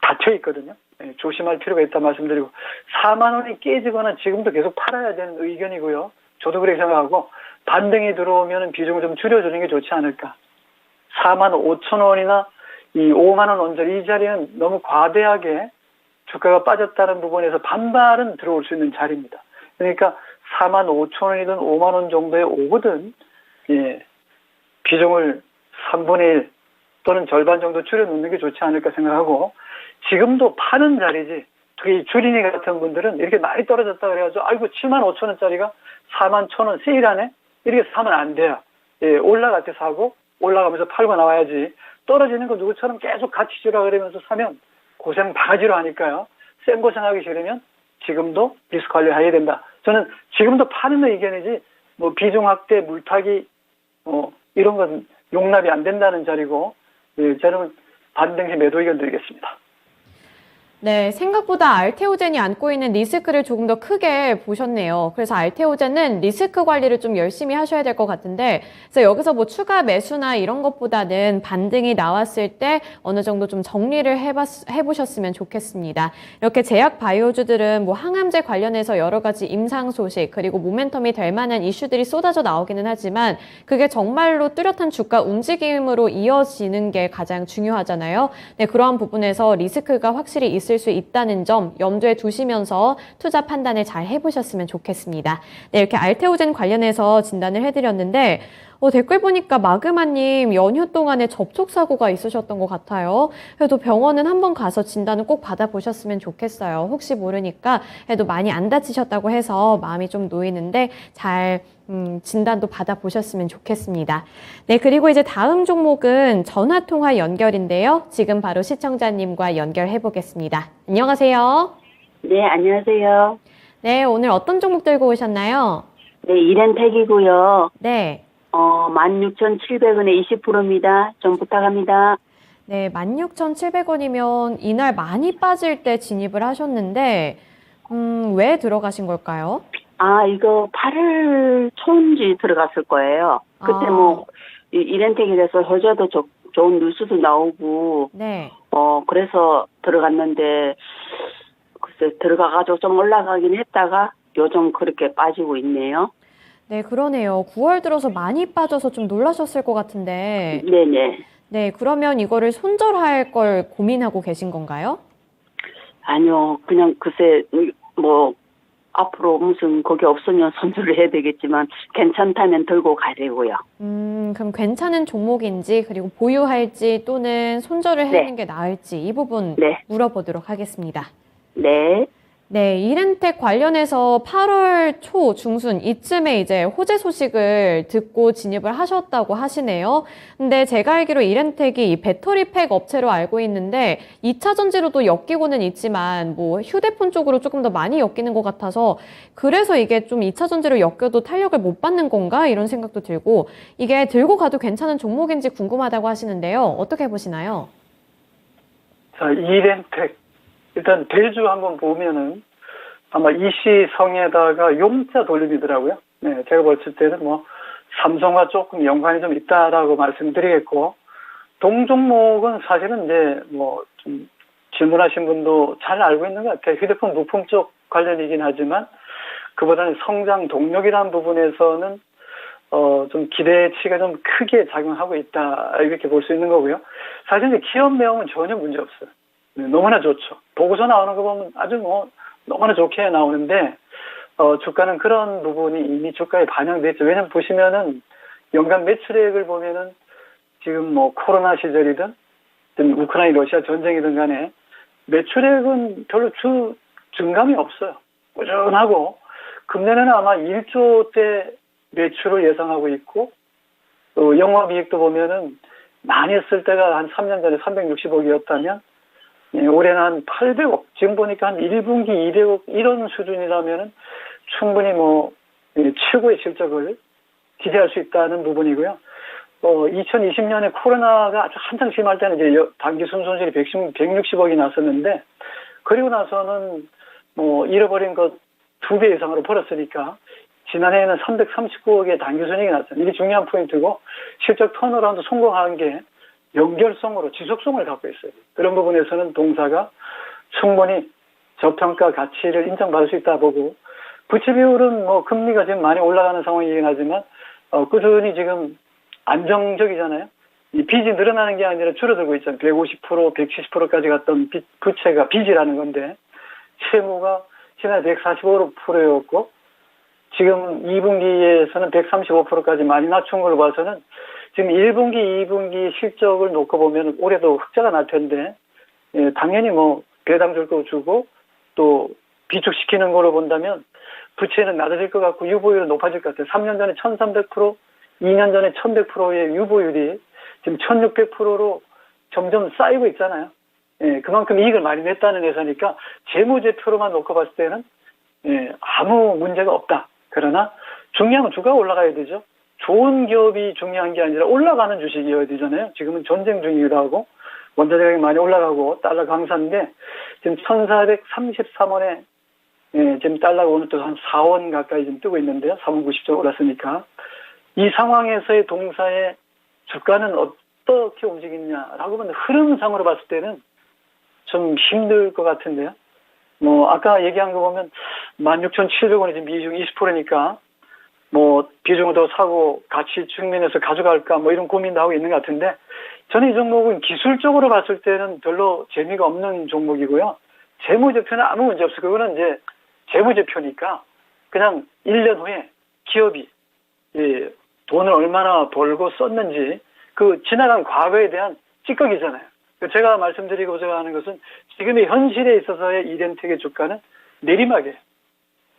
닫혀 있거든요. 조심할 필요가 있다 말씀드리고 4만 원이 깨지거나 지금도 계속 팔아야 되는 의견이고요. 저도 그렇게 생각하고 반등이 들어오면 비중을 좀 줄여주는 게 좋지 않을까. 4만 5천 원이나 이 5만 원 언저리 이 자리는 너무 과대하게 주가가 빠졌다는 부분에서 반발은 들어올 수 있는 자리입니다. 그러니까 4만 5천 원이든 5만 원 정도에 오거든 비중을 3분의 1 또는 절반 정도 줄여놓는 게 좋지 않을까 생각하고 지금도 파는 자리지 특히 주린이 같은 분들은 이렇게 많이 떨어졌다 그래가지고 아이고 7만 5천 원짜리가 4만 1천 원 세일하네 이렇게 사면 안 돼요. 올라갈 때 사고 올라가면서 팔고 나와야지 떨어지는 거 누구처럼 계속 같이 주라 그러면서 사면 고생 바가지로 하니까요. 센 고생하기 싫으면 지금도 리스크 관리해야 된다. 저는 지금도 파는 의견이지 뭐 비중 확대 물타기 이런 건 용납이 안 된다는 자리고 저는 반등시 매도 의견 드리겠습니다. 네, 생각보다 알테오젠이 안고 있는 리스크를 조금 더 크게 보셨네요. 그래서 알테오젠은 리스크 관리를 좀 열심히 하셔야 될 것 같은데, 그래서 여기서 뭐 추가 매수나 이런 것보다는 반등이 나왔을 때 어느 정도 좀 정리를 해보셨으면 좋겠습니다. 이렇게 제약 바이오주들은 뭐 항암제 관련해서 여러 가지 임상 소식, 그리고 모멘텀이 될 만한 이슈들이 쏟아져 나오기는 하지만, 그게 정말로 뚜렷한 주가 움직임으로 이어지는 게 가장 중요하잖아요. 네, 그러한 부분에서 리스크가 확실히 있을 수 있다는 점 염두에 두시면서 투자 판단을 잘 해보셨으면 좋겠습니다. 네, 이렇게 알테오젠 관련해서 진단을 해드렸는데 댓글 보니까 마그마님 연휴 동안에 접촉사고가 있으셨던 것 같아요. 그래도 병원은 한번 가서 진단을 꼭 받아보셨으면 좋겠어요. 혹시 모르니까 그래도 많이 안 다치셨다고 해서 마음이 좀 놓이는데 잘 진단도 받아보셨으면 좋겠습니다. 네, 그리고 이제 다음 종목은 전화통화 연결인데요. 지금 바로 시청자님과 연결해 보겠습니다. 안녕하세요. 네, 안녕하세요. 네, 오늘 어떤 종목 들고 오셨나요? 네, 이렌텍이고요. 네. 16,700원에 20%입니다. 좀 부탁합니다. 네, 16,700원이면 이날 많이 빠질 때 진입을 하셨는데 왜 들어가신 걸까요? 이거 8월 초인지 들어갔을 거예요. 그때 이렌텍에 대해서 효자도 좋은 뉴스도 나오고, 네. 그래서 들어갔는데, 글쎄, 들어가가지고 좀 올라가긴 했다가 요즘 그렇게 빠지고 있네요. 네, 그러네요. 9월 들어서 많이 빠져서 좀 놀라셨을 것 같은데, 네네. 네, 그러면 이거를 손절할 걸 고민하고 계신 건가요? 아니요, 그냥 글쎄, 앞으로 무슨 거기 없으면 손절을 해야 되겠지만, 괜찮다면 들고 가려고요. 그럼 괜찮은 종목인지, 그리고 보유할지 또는 손절을 네. 하는 게 나을지 이 부분 네. 물어보도록 하겠습니다. 네. 네, 이렌텍 관련해서 8월 초 중순 이쯤에 이제 호재 소식을 듣고 진입을 하셨다고 하시네요. 근데 제가 알기로 이렌텍이 이 배터리 팩 업체로 알고 있는데 2차 전지로도 엮이고는 있지만 뭐 휴대폰 쪽으로 조금 더 많이 엮이는 것 같아서 그래서 이게 좀 2차 전지로 엮여도 탄력을 못 받는 건가 이런 생각도 들고 이게 들고 가도 괜찮은 종목인지 궁금하다고 하시는데요. 어떻게 보시나요? 자, 이렌텍. 일단 대주 한번 보면은 아마 이시성에다가 용자 돌림이더라고요. 네, 제가 봤을 때는 삼성과 조금 연관이 좀 있다라고 말씀드리겠고, 동종목은 사실은 이제 좀 질문하신 분도 잘 알고 있는 것 같아요. 휴대폰 부품 쪽 관련이긴 하지만 그보다는 성장 동력이라는 부분에서는 좀 기대치가 좀 크게 작용하고 있다 이렇게 볼 수 있는 거고요. 사실 이제 기업 내용은 전혀 문제 없어요. 네, 너무나 좋죠. 보고서 나오는 거 보면 아주 너무나 좋게 나오는데 주가는 그런 부분이 이미 주가에 반영됐죠. 왜냐면 보시면은 연간 매출액을 보면은 지금 코로나 시절이든 우크라이나 러시아 전쟁이든 간에 매출액은 별로 증감이 없어요. 꾸준하고 금년에는 아마 1조대 매출을 예상하고 있고 영업이익도 보면은 많이 했을 때가 한 3년 전에 360억이었다면 올해는 한 800억, 지금 보니까 한 1분기 200억 이런 수준이라면은 충분히 최고의 실적을 기대할 수 있다는 부분이고요. 2020년에 코로나가 아주 한창 심할 때는 이제 단기 순손실이 160억이 났었는데, 그리고 나서는 잃어버린 것 2배 이상으로 벌었으니까, 지난해에는 339억의 단기 순이익이 났어요. 이게 중요한 포인트고, 실적 턴어라운드 성공한 게 연결성으로 지속성을 갖고 있어요. 그런 부분에서는 동사가 충분히 저평가 가치를 인정받을 수 있다 보고, 부채 비율은 금리가 지금 많이 올라가는 상황이긴 하지만 꾸준히 지금 안정적이잖아요. 이 빚이 늘어나는 게 아니라 줄어들고 있잖아요. 150%, 170%까지 갔던 부채가 빚이라는 건데, 채무가 지난해 145%였고 지금 2분기에서는 135%까지 많이 낮춘 걸로 봐서는 지금 1분기, 2분기 실적을 놓고 보면 올해도 흑자가 날 텐데, 당연히 배당 줄 거 주고 또 비축시키는 걸로 본다면 부채는 낮아질 것 같고 유보율은 높아질 것 같아요. 3년 전에 1300%, 2년 전에 1100%의 유보율이 지금 1600%로 점점 쌓이고 있잖아요. 그만큼 이익을 많이 냈다는 회사니까 재무제표로만 놓고 봤을 때는 아무 문제가 없다. 그러나 중요한 건 주가가 올라가야 되죠. 좋은 기업이 중요한 게 아니라 올라가는 주식이어야 되잖아요. 지금은 전쟁 중이기도 하고 원자 가격이 많이 올라가고 달러 강세인데 지금 1433원에 지금 달러가 오늘 또 한 4원 가까이 좀 뜨고 있는데요. 4원 90점 올랐으니까 이 상황에서의 동사의 주가는 어떻게 움직이냐라고 하면 흐름상으로 봤을 때는 좀 힘들 것 같은데요. 아까 얘기한 거 보면 16,700원이 지금 비중 20%니까 비중을 더 사고 가치 측면에서 가져갈까 이런 고민도 하고 있는 것 같은데, 저는 이 종목은 기술적으로 봤을 때는 별로 재미가 없는 종목이고요. 재무제표는 아무 문제 없어요. 그거는 이제 재무제표니까 그냥 1년 후에 기업이 돈을 얼마나 벌고 썼는지 그 지나간 과거에 대한 찌꺼기잖아요. 제가 말씀드리고자 하는 것은 지금의 현실에 있어서의 이렌텍의 주가는 내리막이에요.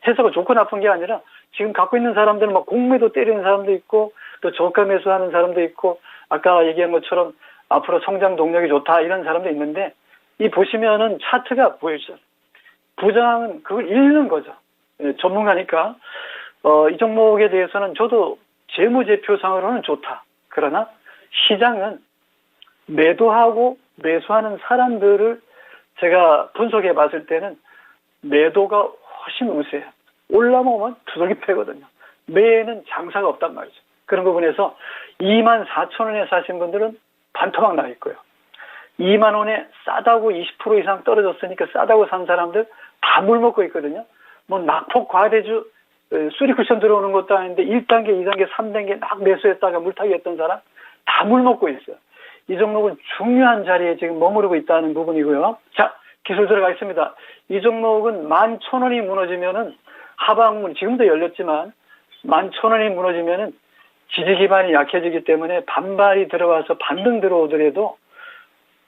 해석은 좋고 나쁜 게 아니라 지금 갖고 있는 사람들은 공매도 때리는 사람도 있고 또 저가 매수하는 사람도 있고 아까 얘기한 것처럼 앞으로 성장 동력이 좋다 이런 사람도 있는데, 이 보시면은 차트가 보이죠. 부장은 그걸 읽는 거죠. 전문가니까 이 종목에 대해서는 저도 재무제표상으로는 좋다. 그러나 시장은 매도하고 매수하는 사람들을 제가 분석해 봤을 때는 매도가 훨씬 우세해요. 올라오면 두들기 패거든요. 매에는 장사가 없단 말이죠. 그런 부분에서 24,000원에 사신 분들은 반토막 나 있고요. 2만 원에 싸다고 20% 이상 떨어졌으니까 싸다고 산 사람들 다 물먹고 있거든요. 뭐 낙폭 과대주 수리쿠션 들어오는 것도 아닌데 1단계, 2단계, 3단계 막 매수했다가 물타기 했던 사람 다 물먹고 있어요. 이 종목은 중요한 자리에 지금 머무르고 있다는 부분이고요. 자, 기술 들어가겠습니다. 이 종목은 11,000원이 무너지면은 하방문 지금도 열렸지만 11,000원이 무너지면은 지지 기반이 약해지기 때문에 반발이 들어와서 반등 들어오더라도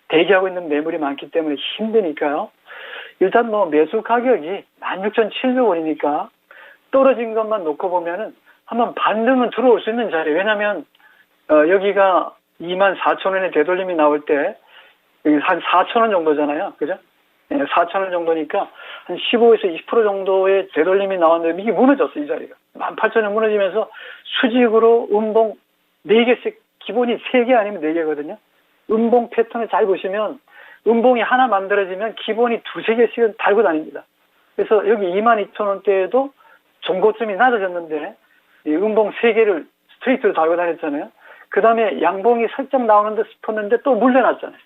대기하고 있는 매물이 많기 때문에 힘드니까요. 일단 뭐 매수 가격이 16,700원이니까 떨어진 것만 놓고 보면은 한번 반등은 들어올 수 있는 자리. 왜냐면 여기가 24,000원에 되돌림이 나올 때 여기 한 4,000원 정도잖아요. 그죠? 4,000원 정도니까 한 15에서 20% 정도의 되돌림이 나왔는데 이게 무너졌어, 이 자리가. 18,000원 무너지면서 수직으로 음봉 4개씩 기본이 3개 아니면 4개거든요. 음봉 패턴을 잘 보시면 음봉이 하나 만들어지면 기본이 2-3개씩은 달고 다닙니다. 그래서 여기 22,000원대에도 종고점이 낮아졌는데 이 음봉 3개를 스트레이트로 달고 다녔잖아요. 그 다음에 양봉이 살짝 나오는 듯 싶었는데 또 물려놨잖아요.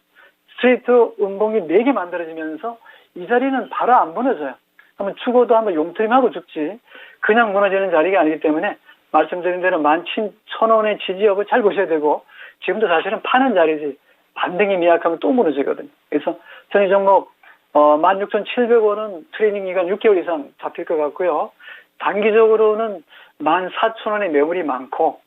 스트레이트 음봉이 4개 만들어지면서 이 자리는 바로 안 무너져요. 한번 죽어도 한번 용트림하고 죽지 그냥 무너지는 자리가 아니기 때문에 말씀드린 대로 17,000원의 지지 여부 잘 보셔야 되고 지금도 사실은 파는 자리지 반등이 미약하면 또 무너지거든요. 그래서 저는 이 종목 16,700원은 트레이닝 기간 6개월 이상 잡힐 것 같고요. 단기적으로는 14,000원의 매물이 많고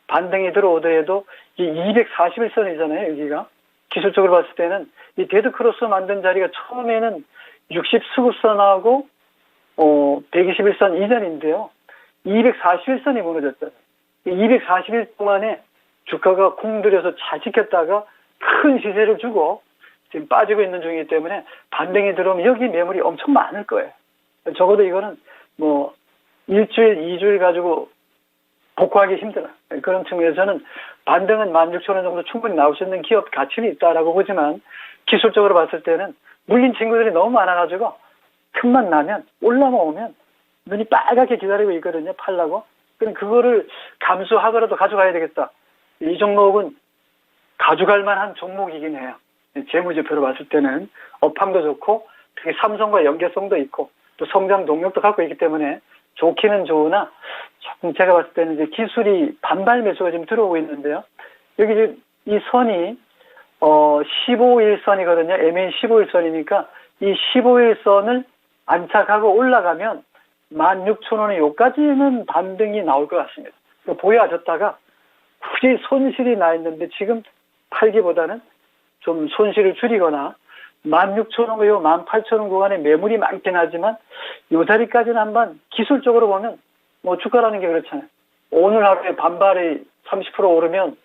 반등이 들어오더라도 이 241선이잖아요. 여기가 기술적으로 봤을 때는 이 데드크로스 만든 자리가 처음에는 60수급선하고 121선 이전인데요. 241선이 무너졌잖아요. 241 동안에 주가가 공들여서 잘 지켰다가 큰 시세를 주고 지금 빠지고 있는 중이기 때문에 반등이 들어오면 여기 매물이 엄청 많을 거예요. 적어도 이거는 뭐 일주일, 2주일 가지고 복구하기 힘들어요. 그런 측면에서는 반등은 16,000원 정도 충분히 나올 수 있는 기업 가치는 있다라고 보지만 기술적으로 봤을 때는 물린 친구들이 너무 많아가지고 틈만 나면 올라오면 눈이 빨갛게 기다리고 있거든요. 팔라고. 그럼 그거를 감수하더라도 가져가야 되겠다. 이 종목은 가져갈 만한 종목이긴 해요. 재무제표로 봤을 때는 업황도 좋고 특히 삼성과 연계성도 있고 또 성장 동력도 갖고 있기 때문에 좋기는 좋으나 조금 제가 봤을 때는 이제 기술이 반발 매수가 지금 들어오고 있는데요. 여기 이 선이 15일선이거든요. MA 15일선이니까 이 15일선을 안착하고 올라가면 16,000원에 요까지는 반등이 나올 것 같습니다. 보여줬다가 굳이 손실이 나 있는데 지금 팔기보다는 좀 손실을 줄이거나 16,000원과 18,000원 구간에 매물이 많긴 하지만 요 자리까지는 한번 기술적으로 보면 뭐 주가라는 게 그렇잖아요. 오늘 하루에 반발이 30% 오르면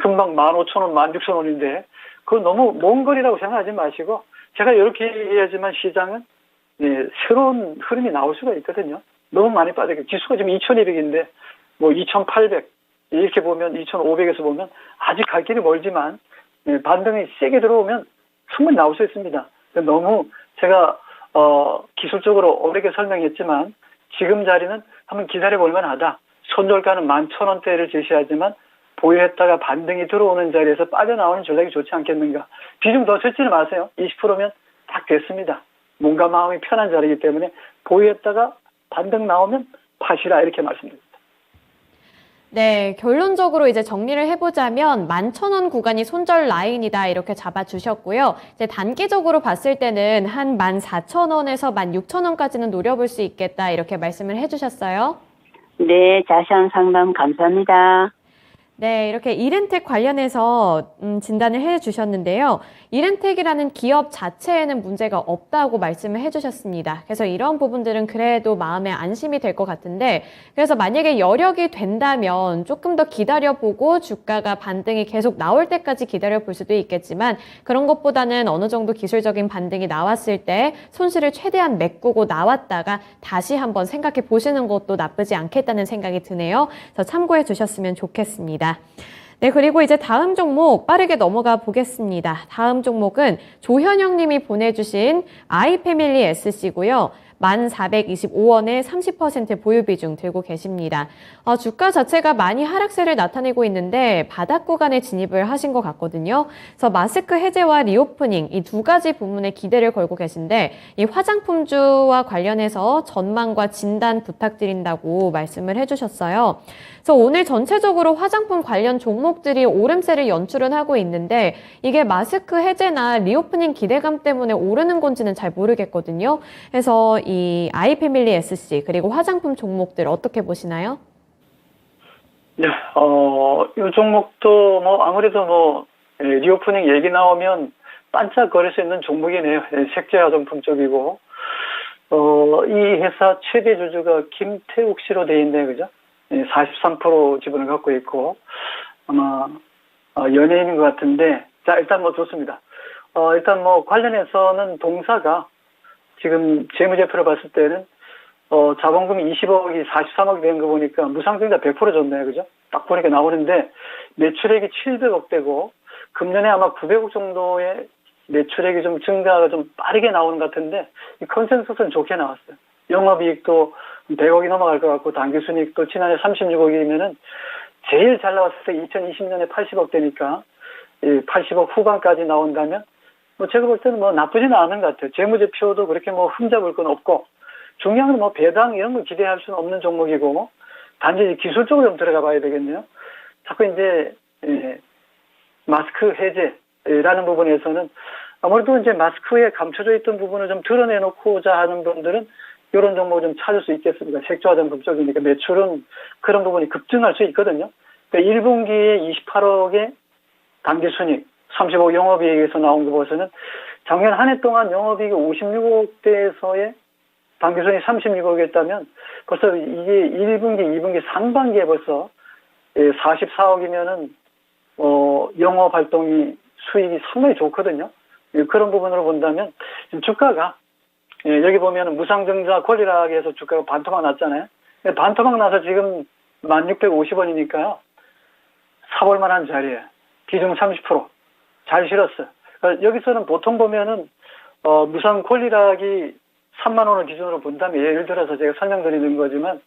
금방 15,000원, 16,000원인데 그건 너무 먼 거리라고 생각하지 마시고 제가 이렇게 얘기하지만 시장은 새로운 흐름이 나올 수가 있거든요. 너무 많이 빠졌고 지수가 지금 2,200인데 뭐 2,800 이렇게 보면 2,500에서 보면 아직 갈 길이 멀지만 반등이 세게 들어오면 충분히 나올 수 있습니다. 너무 제가 기술적으로 어렵게 설명했지만 지금 자리는 한번 기다려볼 만하다. 손절가는 11,000원대를 제시하지만 보유했다가 반등이 들어오는 자리에서 빠져나오는 전략이 좋지 않겠는가. 비중 더 설치는 마세요. 20%면 딱 됐습니다. 몸과 마음이 편한 자리이기 때문에 보유했다가 반등 나오면 파시라 이렇게 말씀드립니다. 네, 결론적으로 이제 정리를 해보자면 11,000원 구간이 손절 라인이다 이렇게 잡아주셨고요. 이제 단기적으로 봤을 때는 한 14,000원에서 16,000원까지는 노려볼 수 있겠다 이렇게 말씀을 해주셨어요. 네, 자세한 상담 감사합니다. 네, 이렇게 이렌텍 관련해서 진단을 해주셨는데요. 이렌텍이라는 기업 자체에는 문제가 없다고 말씀을 해주셨습니다. 그래서 이런 부분들은 그래도 마음에 안심이 될 것 같은데 그래서 만약에 여력이 된다면 조금 더 기다려보고 주가가 반등이 계속 나올 때까지 기다려볼 수도 있겠지만 그런 것보다는 어느 정도 기술적인 반등이 나왔을 때 손실을 최대한 메꾸고 나왔다가 다시 한번 생각해 보시는 것도 나쁘지 않겠다는 생각이 드네요. 그래서 참고해 주셨으면 좋겠습니다. 네, 그리고 이제 다음 종목 빠르게 넘어가 보겠습니다. 다음 종목은 조현영 님이 보내주신 아이패밀리 SC고요. 1,425원에 30% 보유 비중 들고 계십니다. 주가 자체가 많이 하락세를 나타내고 있는데 바닥 구간에 진입을 하신 것 같거든요. 그래서 마스크 해제와 리오프닝 이 두 가지 부분에 기대를 걸고 계신데 이 화장품주와 관련해서 전망과 진단 부탁드린다고 말씀을 해주셨어요. 그래서 오늘 전체적으로 화장품 관련 종목들이 오름세를 연출은 하고 있는데 이게 마스크 해제나 리오프닝 기대감 때문에 오르는 건지는 잘 모르겠거든요. 그래서 이 아이패밀리 SC 그리고 화장품 종목들 어떻게 보시나요? 네, 이 종목도 뭐 아무래도 리오프닝 얘기 나오면 반짝거릴 수 있는 종목이네요. 색재 화장품 쪽이고, 이 회사 최대 주주가 김태욱 씨로 돼 있네요, 그죠? 43% 지분을 갖고 있고, 아마, 연예인인 것 같은데, 자, 일단 좋습니다. 일단 관련해서는 동사가 지금 재무제표를 봤을 때는, 자본금이 20억이 43억이 된 거 보니까 무상증자 100% 줬네요, 그죠? 딱 보니까 나오는데, 매출액이 700억대고, 금년에 아마 900억 정도의 매출액이 좀 증가가 좀 빠르게 나오는 것 같은데, 이 컨센서스는 좋게 나왔어요. 영업이익도 100억이 넘어갈 것 같고, 당기순이익도 지난해 36억이면은, 제일 잘 나왔을 때 2020년에 80억 되니까, 80억 후반까지 나온다면, 제가 볼 때는 나쁘지는 않은 것 같아요. 재무제표도 그렇게 흠잡을 건 없고, 중요한 건 배당 이런 걸 기대할 수는 없는 종목이고, 단지 기술적으로 좀 들어가 봐야 되겠네요. 자꾸 이제, 마스크 해제라는 부분에서는 아무래도 이제 마스크에 감춰져 있던 부분을 좀 드러내놓고자 하는 분들은 이런 종목을 좀 찾을 수 있겠습니다. 색조 화장품 쪽이니까 매출은 그런 부분이 급증할 수 있거든요. 그러니까 1분기에 28억의 당기순이익, 35억 영업이익에서 나온 거 보고서는 작년 한 해 동안 영업이익이 56억대에서의 당기순이익 36억이었다면 벌써 이게 1분기, 2분기 상반기에 벌써 44억이면은 영업 활동이 수익이 상당히 좋거든요. 그런 부분으로 본다면 주가가 여기 보면 무상증자 권리락에서 주가가 반토막 났잖아요. 반토막 나서 지금 1650원이니까요. 사볼 만한 자리에 비중 30% 잘 실었어요. 그러니까 여기서는 보통 보면은 무상 권리락이 3만 원을 기준으로 본다면 예를 들어서 제가 설명드리는 거지만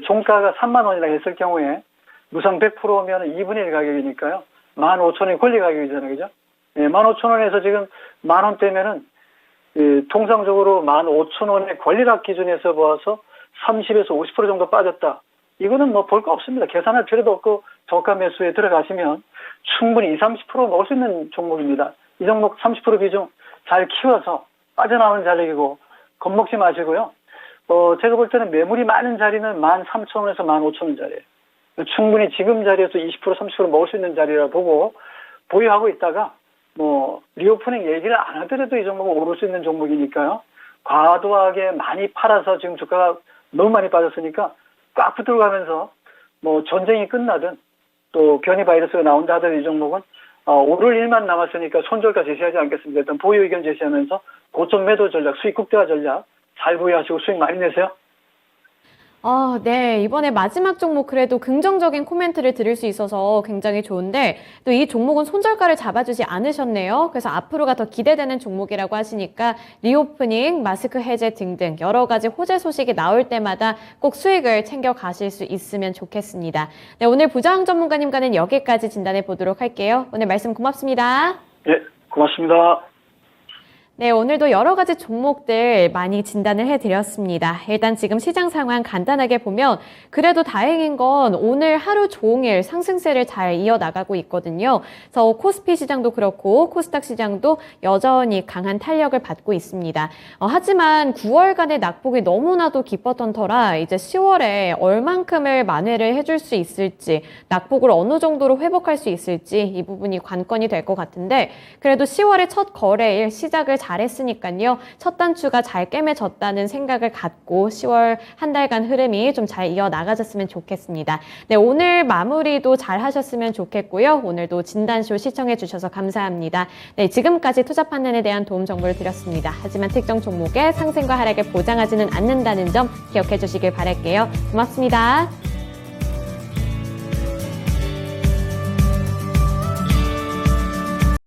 종가가 3만 원이라 했을 경우에 무상 100%면 2분의 1 가격이니까요. 15,000원이 권리 가격이잖아요. 그죠? 15,000원에서 지금 만원대면은, 통상적으로 15,000원의 권리락 기준에서 보아서 30에서 50% 정도 빠졌다. 이거는 볼 거 없습니다. 계산할 필요도 없고, 저가 매수에 들어가시면 충분히 20, 30% 먹을 수 있는 종목입니다. 이 종목 30% 비중 잘 키워서 빠져나오는 자리이고, 겁먹지 마시고요. 제가 볼 때는 매물이 많은 자리는 13,000원에서 15,000원 자리예요. 충분히 지금 자리에서 20%, 30% 먹을 수 있는 자리라 보고 보유하고 있다가 리오프닝 얘기를 안 하더라도 이 종목은 오를 수 있는 종목이니까요. 과도하게 많이 팔아서 지금 주가가 너무 많이 빠졌으니까 꽉 붙들고 가면서 전쟁이 끝나든 또 변이 바이러스가 나온다 하더라도 이 종목은 오를 일만 남았으니까 손절가 제시하지 않겠습니다. 일단 보유 의견 제시하면서 고점 매도 전략, 수익 국대화 전략 잘 보유하시고 수익 많이 내세요. 네. 이번에 마지막 종목 그래도 긍정적인 코멘트를 들을 수 있어서 굉장히 좋은데 또 이 종목은 손절가를 잡아주지 않으셨네요. 그래서 앞으로가 더 기대되는 종목이라고 하시니까 리오프닝, 마스크 해제 등등 여러 가지 호재 소식이 나올 때마다 꼭 수익을 챙겨 가실 수 있으면 좋겠습니다. 네, 오늘 부장 전문가님과는 여기까지 진단해 보도록 할게요. 오늘 말씀 고맙습니다. 네, 고맙습니다. 네, 오늘도 여러 가지 종목들 많이 진단을 해드렸습니다. 일단 지금 시장 상황 간단하게 보면 그래도 다행인 건 오늘 하루 종일 상승세를 잘 이어나가고 있거든요. 그래서 코스피 시장도 그렇고 코스닥 시장도 여전히 강한 탄력을 받고 있습니다. 하지만 9월간의 낙폭이 너무나도 깊었던 터라 이제 10월에 얼만큼을 만회를 해줄 수 있을지 낙폭을 어느 정도로 회복할 수 있을지 이 부분이 관건이 될 것 같은데 그래도 10월의 첫 거래일 시작을 잘했으니까요. 첫 단추가 잘 꿰매졌다는 생각을 갖고 10월 한 달간 흐름이 좀 잘 이어나가졌으면 좋겠습니다. 네, 오늘 마무리도 잘 하셨으면 좋겠고요. 오늘도 진단쇼 시청해 주셔서 감사합니다. 네, 지금까지 투자 판단에 대한 도움 정보를 드렸습니다. 하지만 특정 종목의 상승과 하락을 보장하지는 않는다는 점 기억해 주시길 바랄게요. 고맙습니다.